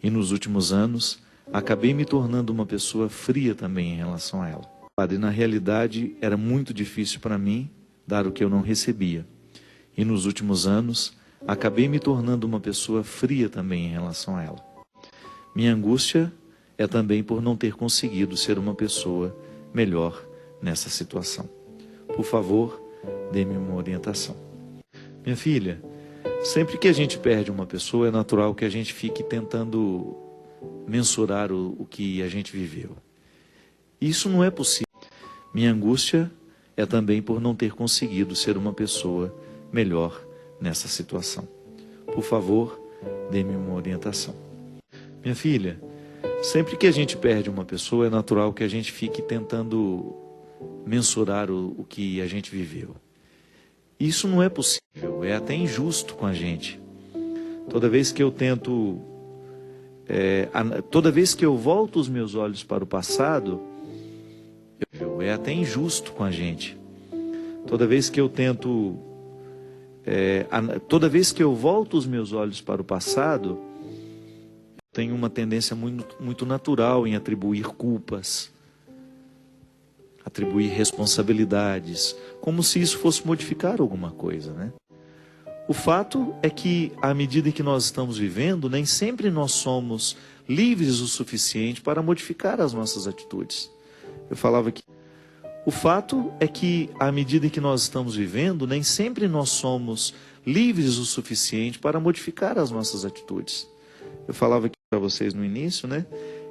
[SPEAKER 1] E nos últimos anos acabei me tornando uma pessoa fria também em relação a ela. Padre, na realidade era muito difícil para mim dar o que eu não recebia. E nos últimos anos acabei me tornando uma pessoa fria também em relação a ela. Minha angústia é também por não ter conseguido ser uma pessoa melhor nessa situação. Por favor, dê-me uma orientação. Minha filha, sempre que a gente perde uma pessoa, é natural que a gente fique tentando mensurar o que a gente viveu. Isso não é possível. Minha angústia é também por não ter conseguido ser uma pessoa melhor nessa situação. Por favor, dê-me uma orientação. Minha filha, sempre que a gente perde uma pessoa, é natural que a gente fique tentando mensurar o que a gente viveu. Isso não é possível, é até injusto com a gente. Toda vez que eu tento, toda vez que eu volto os meus olhos para o passado, é até injusto com a gente. Toda vez que eu tento, toda vez que eu volto os meus olhos para o passado, eu tenho uma tendência muito natural em atribuir culpas, atribuir responsabilidades, como se isso fosse modificar alguma coisa, né? O fato é que, à medida que nós estamos vivendo, nem sempre nós somos livres o suficiente para modificar as nossas atitudes. Eu falava que o fato é que, à medida que nós estamos vivendo, nem sempre nós somos livres o suficiente para modificar as nossas atitudes. Eu falava aqui para vocês no início, né,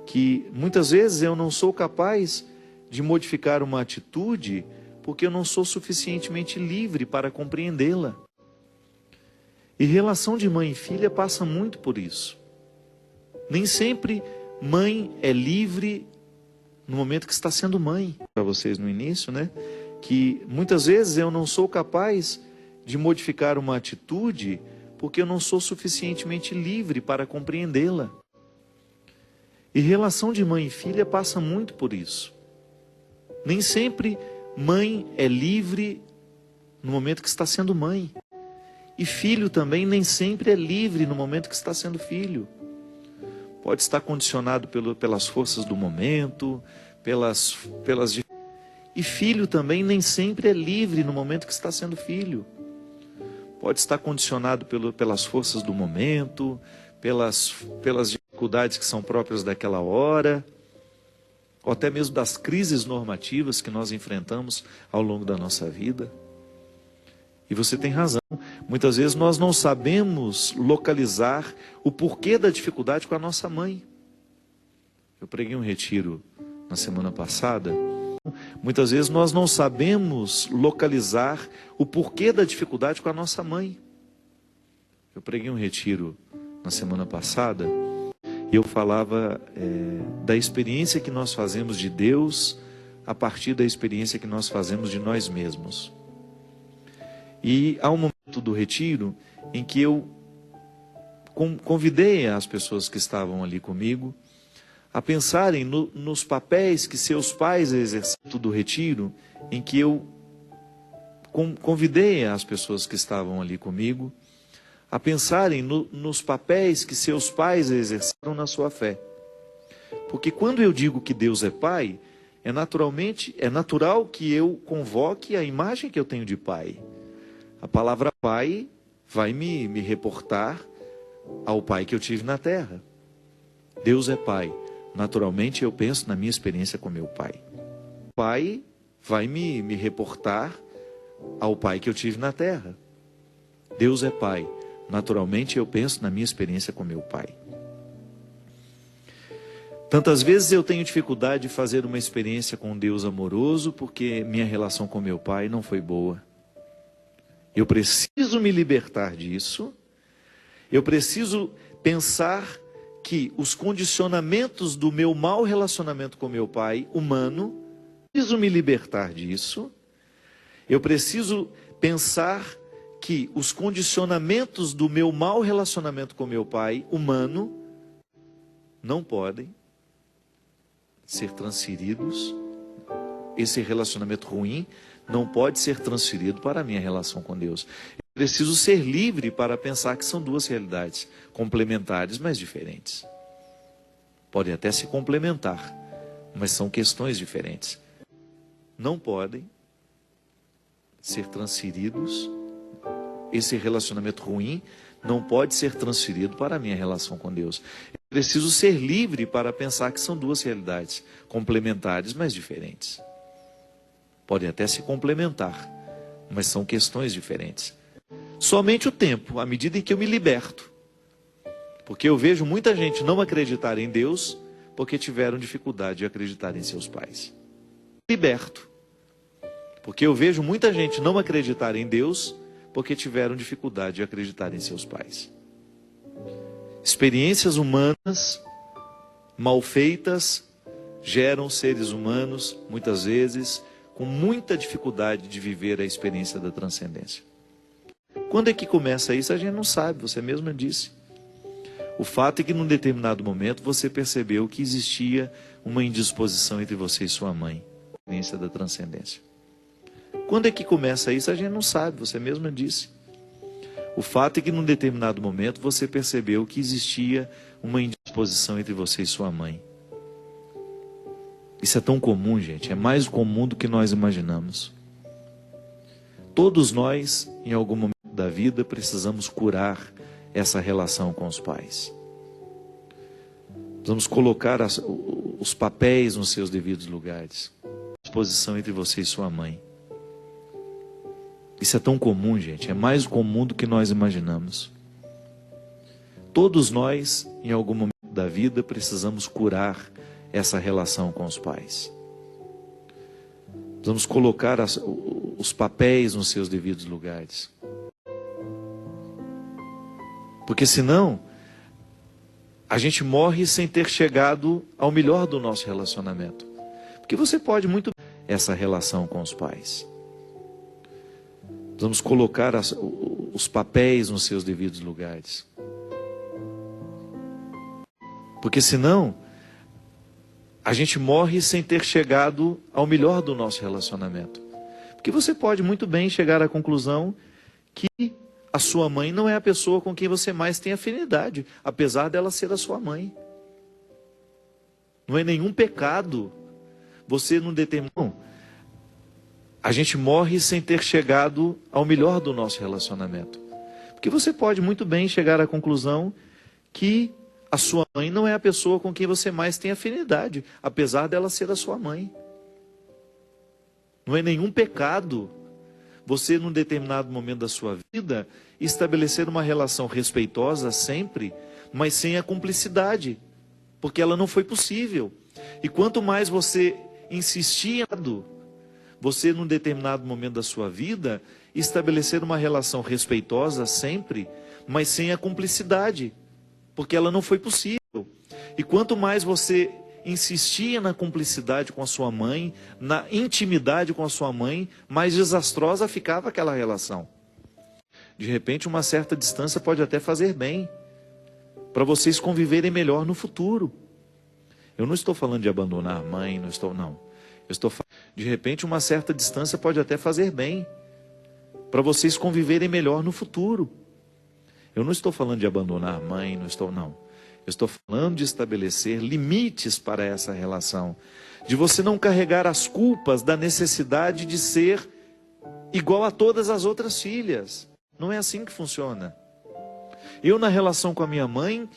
[SPEAKER 1] que muitas vezes eu não sou capaz de modificar uma atitude porque eu não sou suficientemente livre para compreendê-la. E relação de mãe e filha passa muito por isso. Nem sempre mãe é livre no momento que está sendo mãe. Para vocês no início, né, que muitas vezes eu não sou capaz de modificar uma atitude porque eu não sou suficientemente livre para compreendê-la. E relação de mãe e filha passa muito por isso. Nem sempre mãe é livre no momento que está sendo mãe. E filho também nem sempre é livre no momento que está sendo filho. Pode estar condicionado pelas forças do momento, E filho também nem sempre é livre no momento que está sendo filho. Pode estar condicionado pelas forças do momento, pelas dificuldades que são próprias daquela hora, ou até mesmo das crises normativas que nós enfrentamos ao longo da nossa vida. E você tem razão. Muitas vezes nós não sabemos localizar o porquê da dificuldade com a nossa mãe. Eu preguei um retiro na semana passada. Muitas vezes nós não sabemos localizar o porquê da dificuldade com a nossa mãe. Eu preguei um retiro na semana passada e eu falava da experiência que nós fazemos de Deus a partir da experiência que nós fazemos de nós mesmos. E há um momento do retiro em que eu convidei as pessoas que estavam ali comigo a pensarem nos papéis que seus pais exerceram do retiro, em que eu convidei as pessoas que estavam ali comigo a pensarem nos papéis que seus pais exerceram na sua fé. Porque quando eu digo que Deus é Pai, é natural que eu convoque a imagem que eu tenho de Pai. A palavra Pai vai me reportar ao Pai que eu tive na terra. Deus é Pai. Naturalmente eu penso na minha experiência com meu Pai. Pai vai me reportar ao Pai que eu tive na terra. Deus é Pai. Naturalmente eu penso na minha experiência com meu Pai. Tantas vezes eu tenho dificuldade de fazer uma experiência com Deus amoroso porque minha relação com meu Pai não foi boa. Eu preciso me libertar disso. Eu preciso pensar que os condicionamentos do meu mau relacionamento com meu Pai humano, preciso me libertar disso. Eu preciso pensar que os condicionamentos do meu mau relacionamento com meu Pai humano não podem ser transferidos. Esse relacionamento ruim não pode ser transferido para a minha relação com Deus. Eu preciso ser livre para pensar que são duas realidades complementares, mas diferentes. Podem até se complementar, mas são questões diferentes. Não podem ser transferidos. Esse relacionamento ruim não pode ser transferido para a minha relação com Deus. Eu preciso ser livre para pensar que são duas realidades complementares, mas diferentes. Podem até se complementar, mas são questões diferentes. Somente o tempo, à medida em que eu me liberto. Porque eu vejo muita gente não acreditar em Deus porque tiveram dificuldade de acreditar em seus pais. Liberto. Porque eu vejo muita gente não acreditar em Deus porque tiveram dificuldade de acreditar em seus pais. Experiências humanas mal feitas geram seres humanos, muitas vezes, com muita dificuldade de viver a experiência da transcendência. Quando é que começa isso? A gente não sabe, você mesma disse. O fato é que num determinado momento você percebeu que existia uma indisposição entre você e sua mãe. A experiência da transcendência. Quando é que começa isso? A gente não sabe, você mesma disse. O fato é que num determinado momento você percebeu que existia uma indisposição entre você e sua mãe. Isso é tão comum, gente, é mais comum do que nós imaginamos. Todos nós, em algum momento da vida, precisamos curar essa relação com os pais. Vamos colocar os papéis nos seus devidos lugares. Disposição entre você e sua mãe. Isso é tão comum, gente, é mais comum do que nós imaginamos. Todos nós, em algum momento da vida, precisamos curar essa relação com os pais. Vamos colocar os papéis nos seus devidos lugares. Porque senão, a gente morre sem ter chegado ao melhor do nosso relacionamento. Porque você pode muito bem essa relação com os pais. Vamos colocar os papéis nos seus devidos lugares. Porque senão, a gente morre sem ter chegado ao melhor do nosso relacionamento. Porque você pode muito bem chegar à conclusão que a sua mãe não é a pessoa com quem você mais tem afinidade, apesar dela ser a sua mãe. Não é nenhum pecado você não determinar. A gente morre sem ter chegado ao melhor do nosso relacionamento. Porque você pode muito bem chegar à conclusão que a sua mãe não é a pessoa com quem você mais tem afinidade, apesar dela ser a sua mãe. Não é nenhum pecado você, num determinado momento da sua vida, estabelecer uma relação respeitosa sempre, mas sem a cumplicidade, porque ela não foi possível. E quanto mais você insistir, você, num determinado momento da sua vida, estabelecer uma relação respeitosa sempre, mas sem a cumplicidade, porque ela não foi possível. E quanto mais você insistia na cumplicidade com a sua mãe, na intimidade com a sua mãe, mais desastrosa ficava aquela relação. De repente, uma certa distância pode até fazer bem, para vocês conviverem melhor no futuro. Eu não estou falando de abandonar a mãe, não. Eu estou falando, de repente, uma certa distância pode até fazer bem, para vocês conviverem melhor no futuro. Eu não estou falando de abandonar a mãe, não. Eu estou falando de estabelecer limites para essa relação, de você não carregar as culpas da necessidade de ser igual a todas as outras filhas. Não é assim que funciona. Eu, na relação com a minha mãe,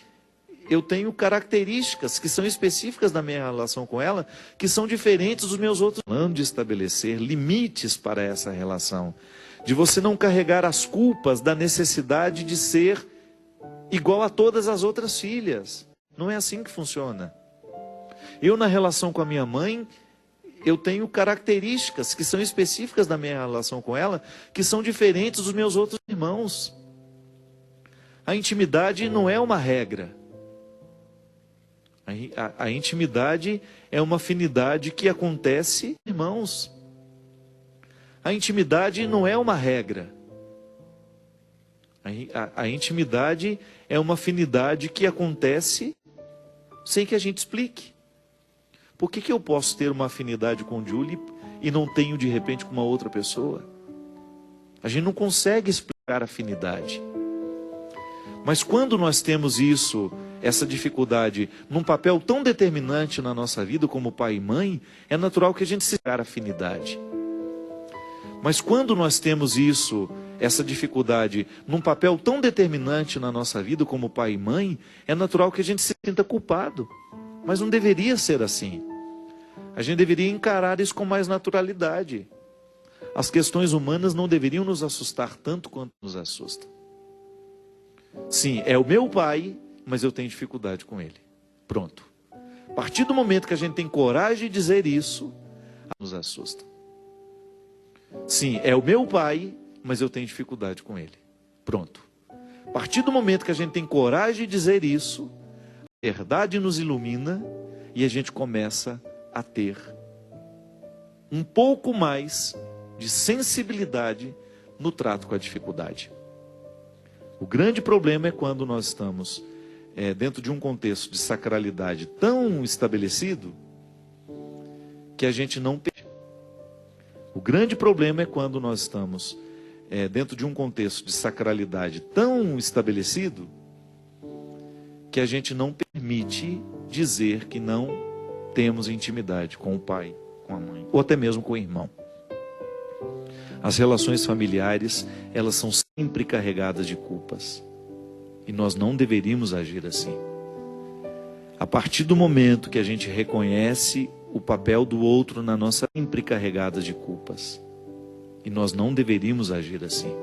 [SPEAKER 1] eu tenho características que são específicas da minha relação com ela, que são diferentes dos meus outros. Falando de estabelecer limites para essa relação, de você não carregar as culpas da necessidade de ser igual a todas as outras filhas. Não é assim que funciona. Eu, na relação com a minha mãe, eu tenho características que são específicas da minha relação com ela, que são diferentes dos meus outros irmãos. A intimidade não é uma regra. A intimidade é uma afinidade que acontece, irmãos. A intimidade não é uma regra. A intimidade é uma afinidade que acontece sem que a gente explique. Por que eu posso ter uma afinidade com Julie e não tenho de repente com uma outra pessoa? A gente não consegue explicar a afinidade. Mas quando nós temos isso, essa dificuldade, num papel tão determinante na nossa vida como pai e mãe, é natural que a gente se explique a afinidade. Mas quando nós temos isso, essa dificuldade, num papel tão determinante na nossa vida como pai e mãe, é natural que a gente se sinta culpado. Mas não deveria ser assim. A gente deveria encarar isso com mais naturalidade. As questões humanas não deveriam nos assustar tanto quanto nos assustam. Sim, é o meu pai, mas eu tenho dificuldade com ele. Pronto. A partir do momento que a gente tem coragem de dizer isso, nos assusta. Sim, é o meu pai, mas eu tenho dificuldade com ele. Pronto. A partir do momento que a gente tem coragem de dizer isso, a verdade nos ilumina e a gente começa a ter um pouco mais de sensibilidade no trato com a dificuldade. O grande problema é quando nós estamos dentro de um contexto de sacralidade tão estabelecido que a gente não percebe. O grande problema é quando nós estamos dentro de um contexto de sacralidade tão estabelecido que a gente não permite dizer que não temos intimidade com o pai, com a mãe, ou até mesmo com o irmão. As relações familiares, elas são sempre carregadas de culpas. E nós não deveríamos agir assim. A partir do momento que a gente reconhece o papel do outro na nossa, sempre carregadas de culpas. E nós não deveríamos agir assim.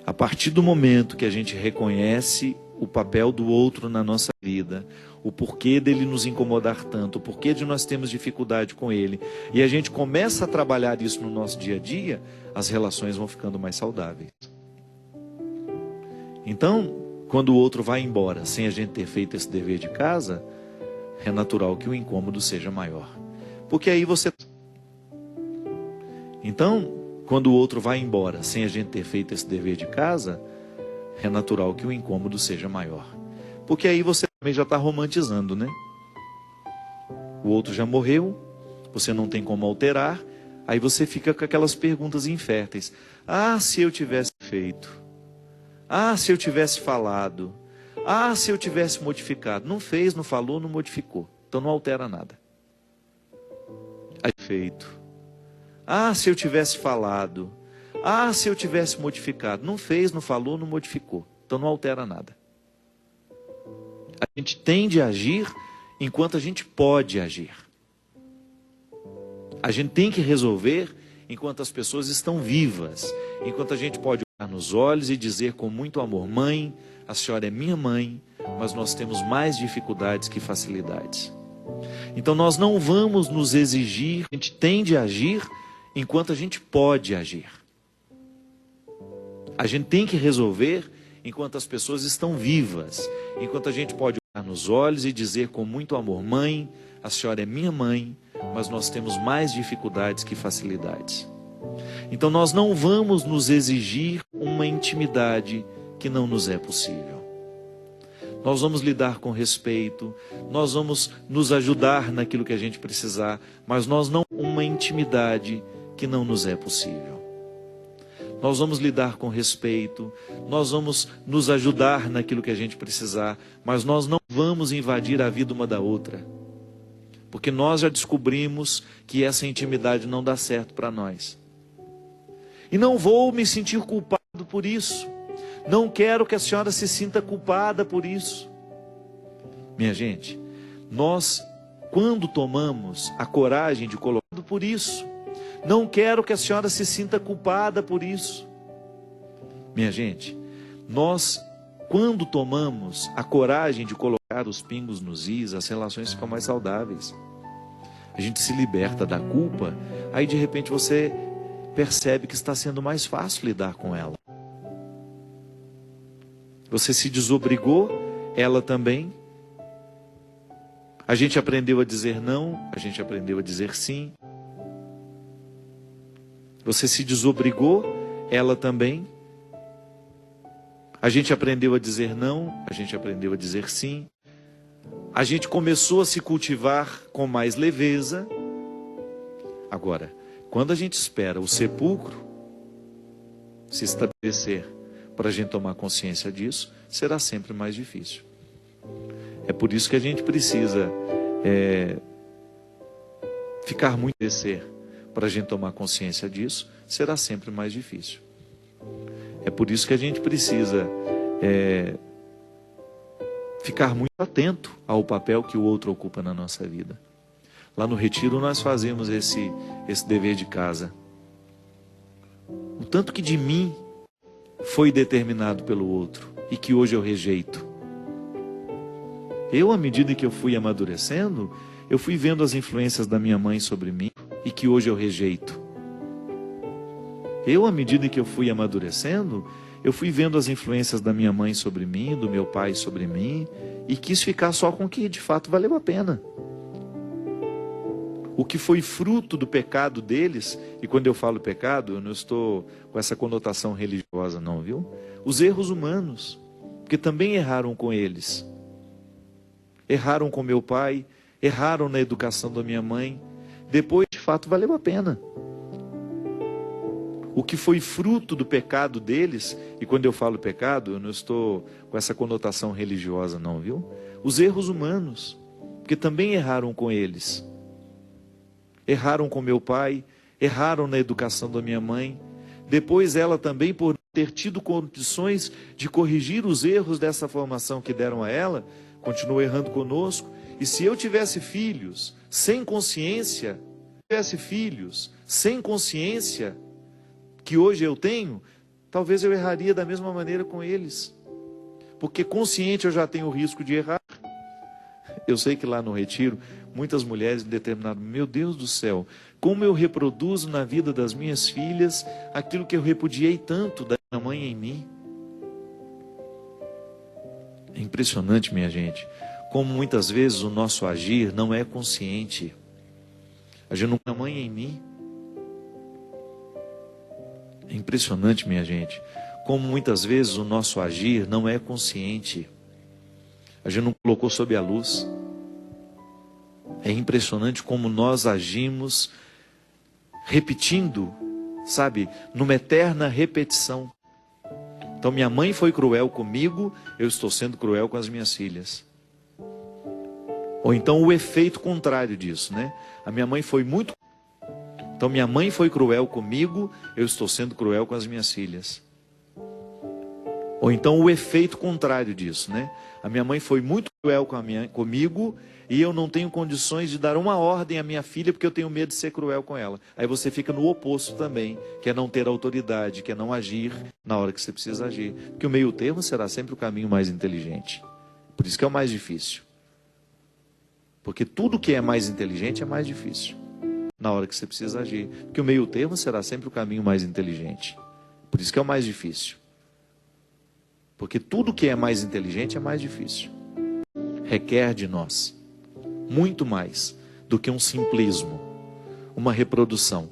[SPEAKER 1] A partir do momento que a gente reconhece o papel do outro na nossa vida, o porquê dele nos incomodar tanto, o porquê de nós termos dificuldade com ele, e a gente começa a trabalhar isso no nosso dia a dia, as relações vão ficando mais saudáveis. Então, quando o outro vai embora sem a gente ter feito esse dever de casa, é natural que o incômodo seja maior. Porque aí você... Então, quando o outro vai embora sem a gente ter feito esse dever de casa, é natural que o incômodo seja maior. Porque aí você também já está romantizando, né? O outro já morreu, você não tem como alterar, aí você fica com aquelas perguntas inférteis. Ah, se eu tivesse feito. Ah, se eu tivesse falado. Ah, se eu tivesse modificado. Não fez, não falou, não modificou. Então não altera nada. Aí feito. Ah, se eu tivesse falado. Ah, se eu tivesse modificado. Não fez, não falou, não modificou. Então não altera nada. A gente tende a agir enquanto a gente pode agir. A gente tem que resolver enquanto as pessoas estão vivas. Enquanto a gente pode olhar nos olhos e dizer com muito amor: mãe, a senhora é minha mãe, mas nós temos mais dificuldades que facilidades. Então nós não vamos nos exigir, a gente tende a agir enquanto a gente pode agir. A gente tem que resolver enquanto as pessoas estão vivas, enquanto a gente pode olhar nos olhos e dizer com muito amor: mãe, a senhora é minha mãe, mas nós temos mais dificuldades que facilidades. Então nós não vamos nos exigir uma intimidade que não nos é possível. Nós vamos lidar com respeito, nós vamos nos ajudar naquilo que a gente precisar, mas nós não uma intimidade que não nos é possível. nós vamos lidar com respeito, nós vamos nos ajudar naquilo que a gente precisar, mas nós não vamos invadir a vida uma da outra, porque nós já descobrimos que essa intimidade não dá certo para nós. E não vou me sentir culpado por isso, não quero que a senhora se sinta culpada por isso. Minha gente, nós, quando tomamos a coragem de colocar por isso, não quero que a senhora se sinta culpada por isso. Minha gente, nós, quando tomamos a coragem de colocar os pingos nos is, as relações ficam mais saudáveis. A gente se liberta da culpa, aí de repente você percebe que está sendo mais fácil lidar com ela. Você se desobrigou, ela também. A gente aprendeu a dizer não, a gente aprendeu a dizer sim. Você se desobrigou, ela também. A gente aprendeu a dizer não, a gente aprendeu a dizer sim. A gente começou a se cultivar com mais leveza. Agora, quando a gente espera o sepulcro se estabelecer para a gente tomar consciência disso, será sempre mais difícil. É por isso que a gente precisa ficar muito descer. Para a gente tomar consciência disso, será sempre mais difícil. É por isso que a gente precisa ficar muito atento ao papel que o outro ocupa na nossa vida. Lá no retiro nós fazemos esse dever de casa. O tanto que de mim foi determinado pelo outro e que hoje eu rejeito. Eu, à medida que eu fui amadurecendo, eu fui vendo as influências da minha mãe sobre mim e que hoje eu rejeito. Eu, à medida que eu fui amadurecendo, eu fui vendo as influências da minha mãe sobre mim, do meu pai sobre mim, e quis ficar só com o que de fato valeu a pena. O que foi fruto do pecado deles, e quando eu falo pecado, eu não estou com essa conotação religiosa não, viu? Os erros humanos, porque também erraram com eles. Erraram com meu pai, erraram na educação da minha mãe, depois de fato valeu a pena. O que foi fruto do pecado deles, e quando eu falo pecado, eu não estou com essa conotação religiosa não, viu? Os erros humanos, porque também erraram com eles. Erraram com meu pai, erraram na educação da minha mãe, depois ela também, por ter tido condições de corrigir os erros dessa formação que deram a ela, continuou errando conosco. E se eu tivesse filhos sem consciência, que hoje eu tenho, talvez eu erraria da mesma maneira com eles. Porque consciente eu já tenho o risco de errar. Eu sei que lá no retiro, muitas mulheres determinaram, meu Deus do céu, como eu reproduzo na vida das minhas filhas aquilo que eu repudiei tanto da minha mãe em mim. É impressionante, minha gente, como muitas vezes o nosso agir não é consciente. Agindo com a mãe em mim. É impressionante, minha gente, como muitas vezes o nosso agir não é consciente. A gente não colocou sob a luz. É impressionante como nós agimos repetindo, sabe, numa eterna repetição. Então minha mãe foi cruel comigo, eu estou sendo cruel com as minhas filhas. Ou então o efeito contrário disso, né? A minha mãe foi muito... Então minha mãe foi cruel comigo, eu estou sendo cruel com as minhas filhas. Ou então o efeito contrário disso, né? A minha mãe foi muito cruel comigo e eu não tenho condições de dar uma ordem à minha filha porque eu tenho medo de ser cruel com ela. Aí você fica no oposto também, que é não ter autoridade, que é não agir na hora que você precisa agir. Porque o meio termo será sempre o caminho mais inteligente. Por isso que é o mais difícil. Porque tudo que é mais inteligente é mais difícil na hora que você precisa agir. Porque o meio termo será sempre o caminho mais inteligente. Por isso que é o mais difícil. Porque tudo que é mais inteligente é mais difícil. Requer de nós muito mais do que um simplismo, uma reprodução.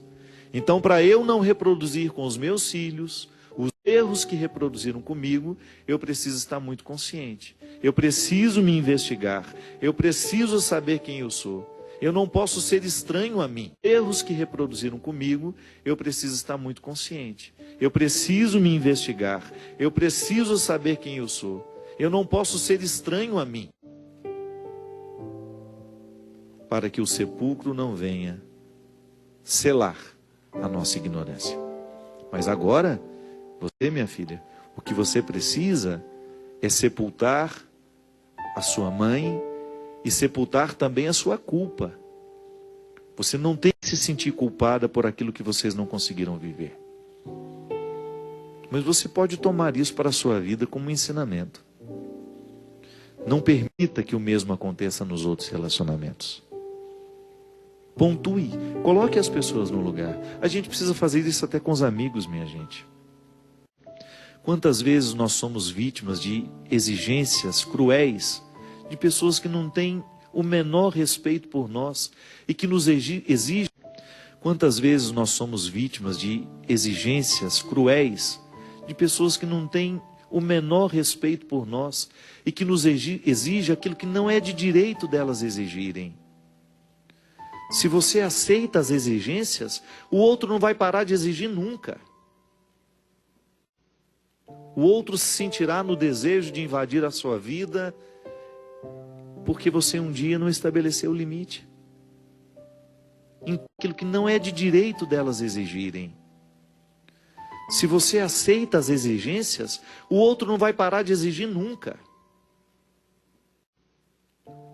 [SPEAKER 1] Então, para eu não reproduzir com os meus filhos os erros que reproduziram comigo, eu preciso estar muito consciente. Eu preciso me investigar. Eu preciso saber quem eu sou. Eu não posso ser estranho a mim. Erros que reproduziram comigo, eu preciso estar muito consciente. Eu preciso me investigar. Eu preciso saber quem eu sou. Eu não posso ser estranho a mim. Para que o sepulcro não venha selar a nossa ignorância. Mas agora, você, minha filha, o que você precisa é sepultar a sua mãe e sepultar também a sua culpa. Você não tem que se sentir culpada por aquilo que vocês não conseguiram viver. Mas você pode tomar isso para a sua vida como um ensinamento. Não permita que o mesmo aconteça nos outros relacionamentos. Pontue, coloque as pessoas no lugar. A gente precisa fazer isso até com os amigos, minha gente. Quantas vezes nós somos vítimas de exigências cruéis de pessoas que não têm o menor respeito por nós e que nos exigem. Quantas vezes nós somos vítimas de exigências cruéis de pessoas que não têm o menor respeito por nós e que nos exigem aquilo que não é de direito delas exigirem. Se você aceita as exigências, o outro não vai parar de exigir nunca. O outro se sentirá no desejo de invadir a sua vida, porque você um dia não estabeleceu o limite. Aquilo que não é de direito delas exigirem. Se você aceita as exigências, o outro não vai parar de exigir nunca.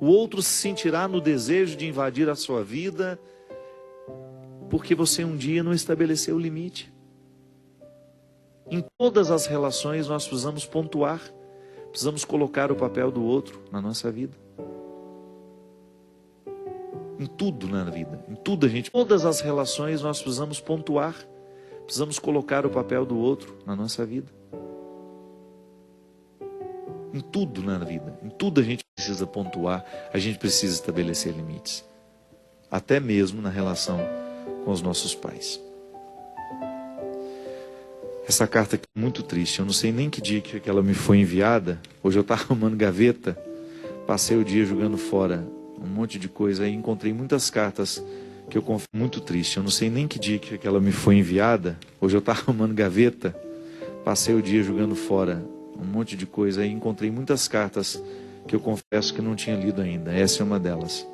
[SPEAKER 1] O outro se sentirá no desejo de invadir a sua vida, porque você um dia não estabeleceu o limite. Em todas as relações nós precisamos pontuar, precisamos colocar o papel do outro na nossa vida. Em tudo na vida, em tudo todas as relações nós precisamos pontuar, precisamos colocar o papel do outro na nossa vida. Em tudo na vida, em tudo a gente precisa pontuar, a gente precisa estabelecer limites. Até mesmo na relação com os nossos pais. Essa carta aqui é muito triste, eu não sei nem que dia que ela me foi enviada. Hoje eu estava arrumando gaveta, passei o dia jogando fora um monte de coisa aí, encontrei muitas cartas que eu confio muito triste. Eu não sei nem que dia que ela me foi enviada. Hoje eu estava arrumando gaveta, passei o dia jogando fora um monte de coisa aí, encontrei muitas cartas que eu confesso que não tinha lido ainda. Essa é uma delas.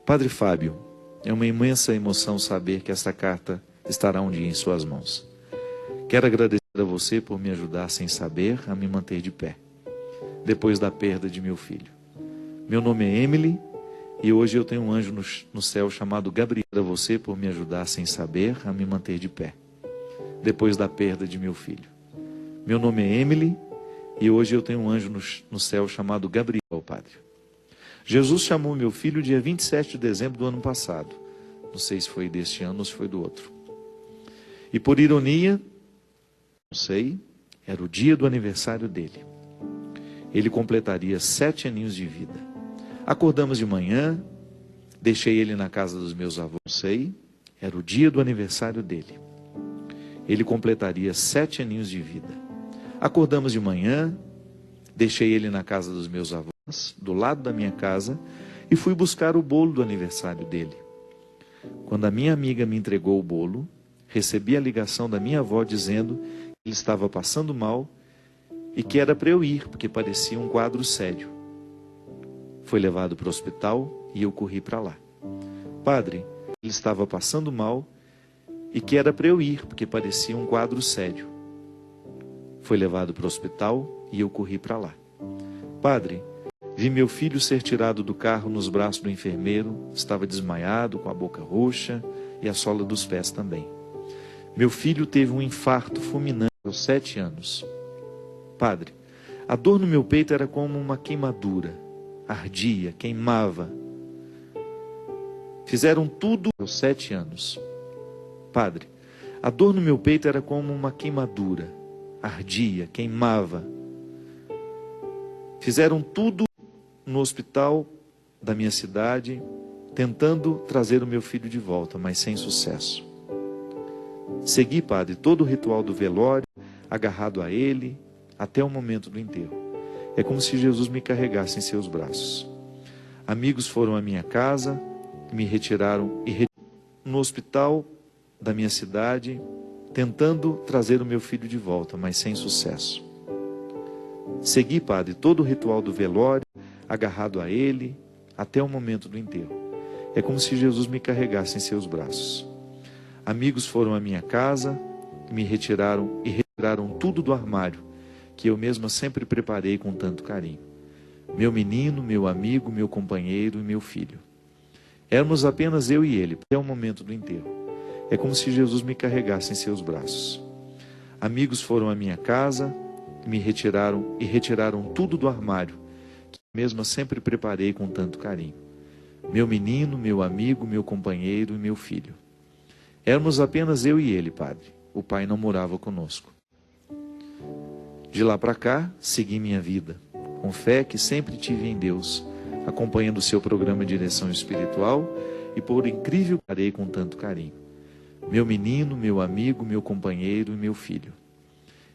[SPEAKER 1] Padre Fábio, é uma imensa emoção saber que esta carta estará um dia em suas mãos. Quero agradecer a você por me ajudar sem saber a me manter de pé, depois da perda de meu filho. Meu nome é Emily e hoje eu tenho um anjo no céu chamado Gabriel. A você por me ajudar sem saber a me manter de pé, depois da perda de meu filho. Meu nome é Emily e hoje eu tenho um anjo no céu chamado Gabriel, Padre. Jesus chamou meu filho dia 27 de dezembro do ano passado. Não sei se foi deste ano ou se foi do outro. E por ironia, não sei, era o dia do aniversário dele. Ele completaria 7 aninhos de vida. Acordamos de manhã, deixei ele na casa dos meus avós, não sei, era o dia do aniversário dele. Ele completaria 7 aninhos de vida. Acordamos de manhã, deixei ele na casa dos meus avós, do lado da minha casa, e fui buscar o bolo do aniversário dele. Quando a minha amiga me entregou o bolo, recebi a ligação da minha avó dizendo que ele estava passando mal e que era para eu ir, porque parecia um quadro sério. Foi levado para o hospital e eu corri para lá. Padre, ele estava passando mal e que era para eu ir, porque parecia um quadro sério. Foi levado para o hospital e eu corri para lá. Padre, vi meu filho ser tirado do carro nos braços do enfermeiro, estava desmaiado, com a boca roxa e a sola dos pés também. Meu filho teve um infarto fulminante aos 7 anos. Padre, a dor no meu peito era como uma queimadura, ardia, queimava. Fizeram tudo aos 7 anos. Padre, a dor no meu peito era como uma queimadura, ardia, queimava. Fizeram tudo no hospital da minha cidade, tentando trazer o meu filho de volta, mas sem sucesso. Segui, padre, todo o ritual do velório, agarrado a ele, até o momento do enterro. É como se Jesus me carregasse em seus braços. Amigos foram à minha casa, me retiraram no hospital da minha cidade, tentando trazer o meu filho de volta, mas sem sucesso. Segui, Padre, todo o ritual do velório, agarrado a ele, até o momento do enterro. É como se Jesus me carregasse em seus braços. Amigos foram à minha casa, me retiraram tudo do armário, que eu mesma sempre preparei com tanto carinho. Meu menino, meu amigo, meu companheiro e meu filho. Éramos apenas eu e ele, até o momento do enterro. É como se Jesus me carregasse em seus braços. Amigos foram à minha casa, me retiraram tudo do armário, que eu mesma sempre preparei com tanto carinho. Meu menino, meu amigo, meu companheiro e meu filho. Éramos apenas eu e ele, Padre. O Pai não morava conosco. De lá para cá, segui minha vida, com fé que sempre tive em Deus, acompanhando o seu programa de direção espiritual e por incrível que parei com tanto carinho. Meu menino, meu amigo, meu companheiro e meu filho.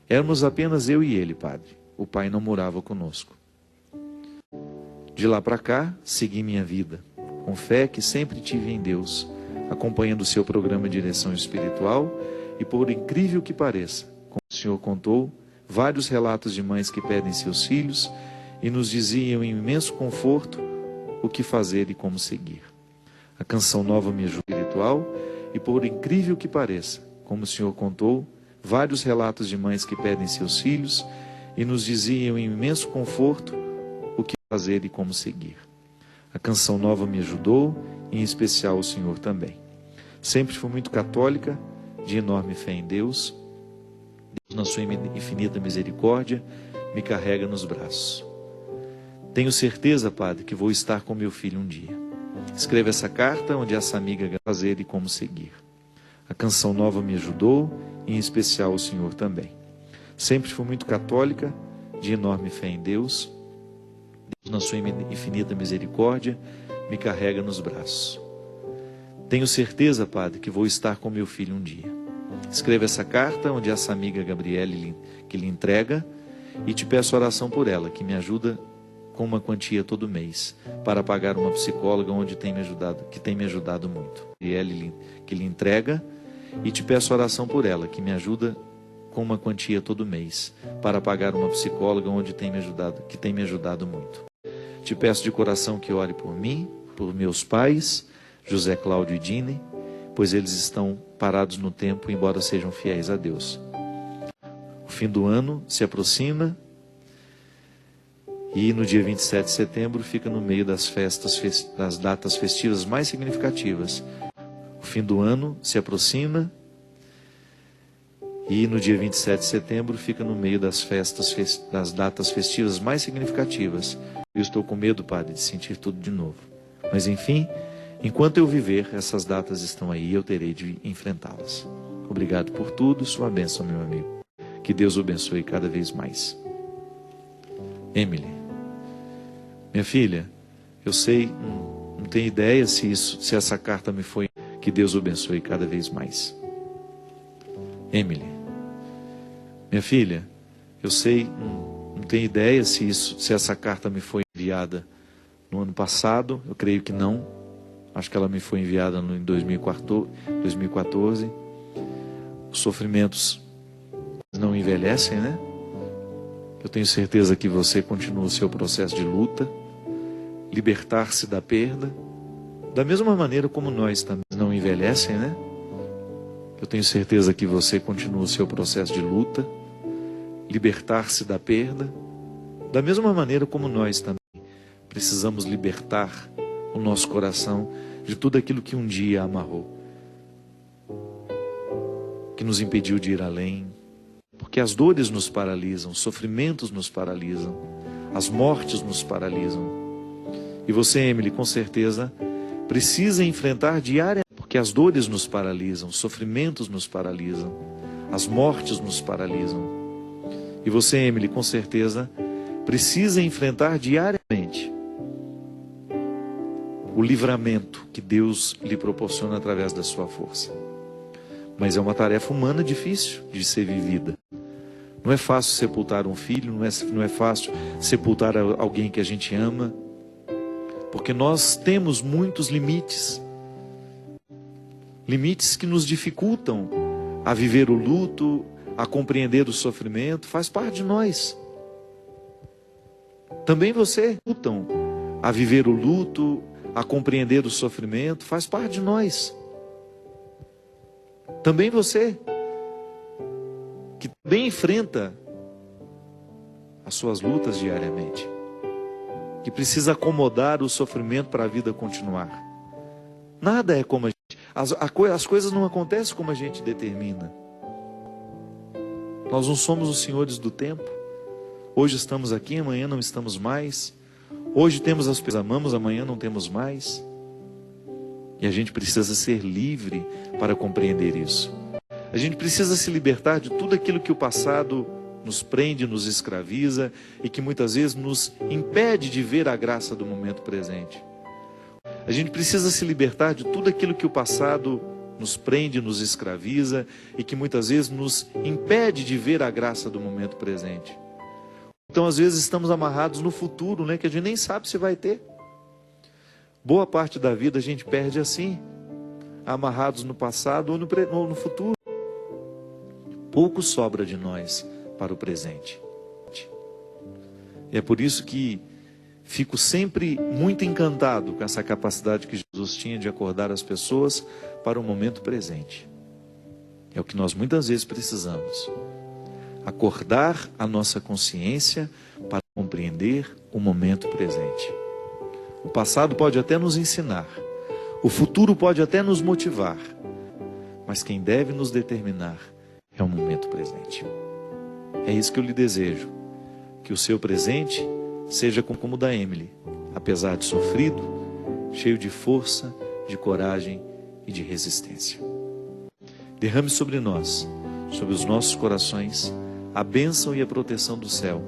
[SPEAKER 1] Éramos apenas eu e ele, Padre. O Pai não morava conosco. De lá para cá, segui minha vida, com fé que sempre tive em Deus, acompanhando o seu programa de direção espiritual e por incrível que pareça, como o Senhor contou, vários relatos de mães que perdem seus filhos e nos diziam em imenso conforto o que fazer e como seguir. A canção nova me ajuda espiritual e por incrível que pareça, como o Senhor contou, vários relatos de mães que perdem seus filhos e nos diziam em imenso conforto o que fazer e como seguir. A canção nova me ajudou, em especial o Senhor também. Sempre fui muito católica, de enorme fé em Deus. Deus, na sua infinita misericórdia, me carrega nos braços. Tenho certeza, Padre, que vou estar com meu filho um dia. Escreva essa carta onde essa amiga vai fazer e como seguir. A canção nova me ajudou, em especial o Senhor também. Sempre fui muito católica, de enorme fé em Deus. Deus, na sua infinita misericórdia, me carrega nos braços. Tenho certeza, Padre, que vou estar com meu filho um dia. Escreva essa carta onde essa amiga Gabriele que lhe entrega e te peço oração por ela, que me ajuda com uma quantia todo mês para pagar uma psicóloga que tem me ajudado muito. Gabriele que lhe entrega e te peço oração por ela, que me ajuda com uma quantia todo mês para pagar uma psicóloga que tem me ajudado muito. Te peço de coração que ore por mim, por meus pais, José Cláudio e Dine, pois eles estão parados no tempo, embora sejam fiéis a Deus. O fim do ano se aproxima e no dia 27 de setembro fica no meio das datas festivas mais significativas. O fim do ano se aproxima e no dia 27 de setembro fica no meio das datas festivas mais significativas. Eu estou com medo, Padre, de sentir tudo de novo. Mas enfim, enquanto eu viver, essas datas estão aí e eu terei de enfrentá-las. Obrigado por tudo, sua bênção, meu amigo. Que Deus o abençoe cada vez mais. Emily, minha filha, eu sei, não tenho ideia se essa carta me foi. Que Deus o abençoe cada vez mais. Emily, minha filha, eu sei, não tenho ideia se essa carta me foi enviada no ano passado. Eu creio que não. Acho que ela me foi enviada em 2014. Os sofrimentos não envelhecem, né? Eu tenho certeza que você continua o seu processo de luta, libertar-se da perda, da mesma maneira como nós também não envelhecem, né? Eu tenho certeza que você continua o seu processo de luta, libertar-se da perda, da mesma maneira como nós também precisamos libertar o nosso coração de tudo aquilo que um dia amarrou, que nos impediu de ir além, porque as dores nos paralisam, os sofrimentos nos paralisam, as mortes nos paralisam. E você, Emily, com certeza precisa enfrentar diariamente, porque as dores nos paralisam, os sofrimentos nos paralisam, as mortes nos paralisam. E você, Emily, com certeza precisa enfrentar diariamente o livramento que Deus lhe proporciona através da sua força. Mas é uma tarefa humana difícil de ser vivida. Não é fácil sepultar um filho, não é fácil sepultar alguém que a gente ama. porque nós temos muitos limites. Limites que nos dificultam a viver o luto, a compreender o sofrimento, faz parte de nós. Também você dificultam a viver o luto, a compreender o sofrimento, faz parte de nós. Também você, que também enfrenta as suas lutas diariamente, que precisa acomodar o sofrimento para a vida continuar. Nada é como a gente, as coisas não acontecem como a gente determina. Nós não somos os senhores do tempo. Hoje estamos aqui, amanhã não estamos mais. Hoje temos as pessoas que amamos, amanhã não temos mais. E a gente precisa ser livre para compreender isso. A gente precisa se libertar de tudo aquilo que o passado nos prende, nos escraviza e que muitas vezes nos impede de ver a graça do momento presente. A gente precisa se libertar de tudo aquilo que o passado nos prende, nos escraviza e que muitas vezes nos impede de ver a graça do momento presente. Então, às vezes, estamos amarrados no futuro, né, que a gente nem sabe se vai ter. Boa parte da vida a gente perde assim, amarrados no passado ou no futuro. Pouco sobra de nós para o presente. E é por isso que fico sempre muito encantado com essa capacidade que Jesus tinha de acordar as pessoas para o momento presente. É o que nós muitas vezes precisamos. Acordar a nossa consciência para compreender o momento presente. O passado pode até nos ensinar, o futuro pode até nos motivar, mas quem deve nos determinar é o momento presente. É isso que eu lhe desejo, que o seu presente seja como o da Emily, apesar de sofrido, cheio de força, de coragem e de resistência. Derrame sobre nós, sobre os nossos corações, a bênção e a proteção do céu,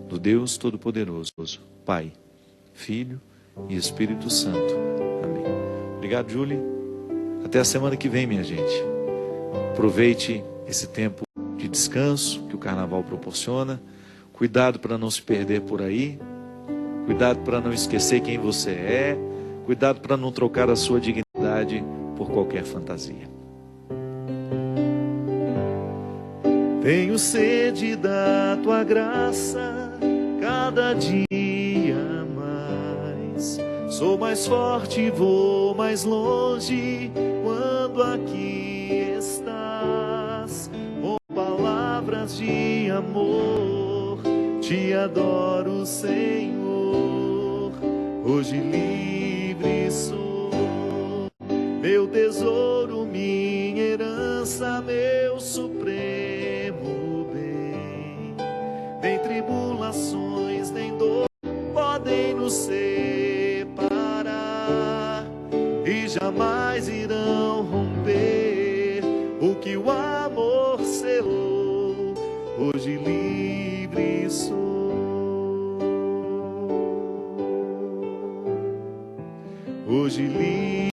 [SPEAKER 1] do Deus Todo-Poderoso, Pai, Filho e Espírito Santo. Amém. Obrigado, Julie. Até a semana que vem, minha gente. Aproveite esse tempo de descanso que o Carnaval proporciona. Cuidado para não se perder por aí. Cuidado para não esquecer quem você é. Cuidado para não trocar a sua dignidade por qualquer fantasia. Tenho sede da tua graça, cada dia mais. Sou mais forte, vou mais longe, quando aqui estás. Com palavras de amor, te adoro, Senhor. Hoje livre sou, meu tesouro, minha herança, meu supremo bem. Nem tribulações, nem dor podem nos separar, e jamais irão romper o que o amor selou. Hoje livre sou, hoje livre.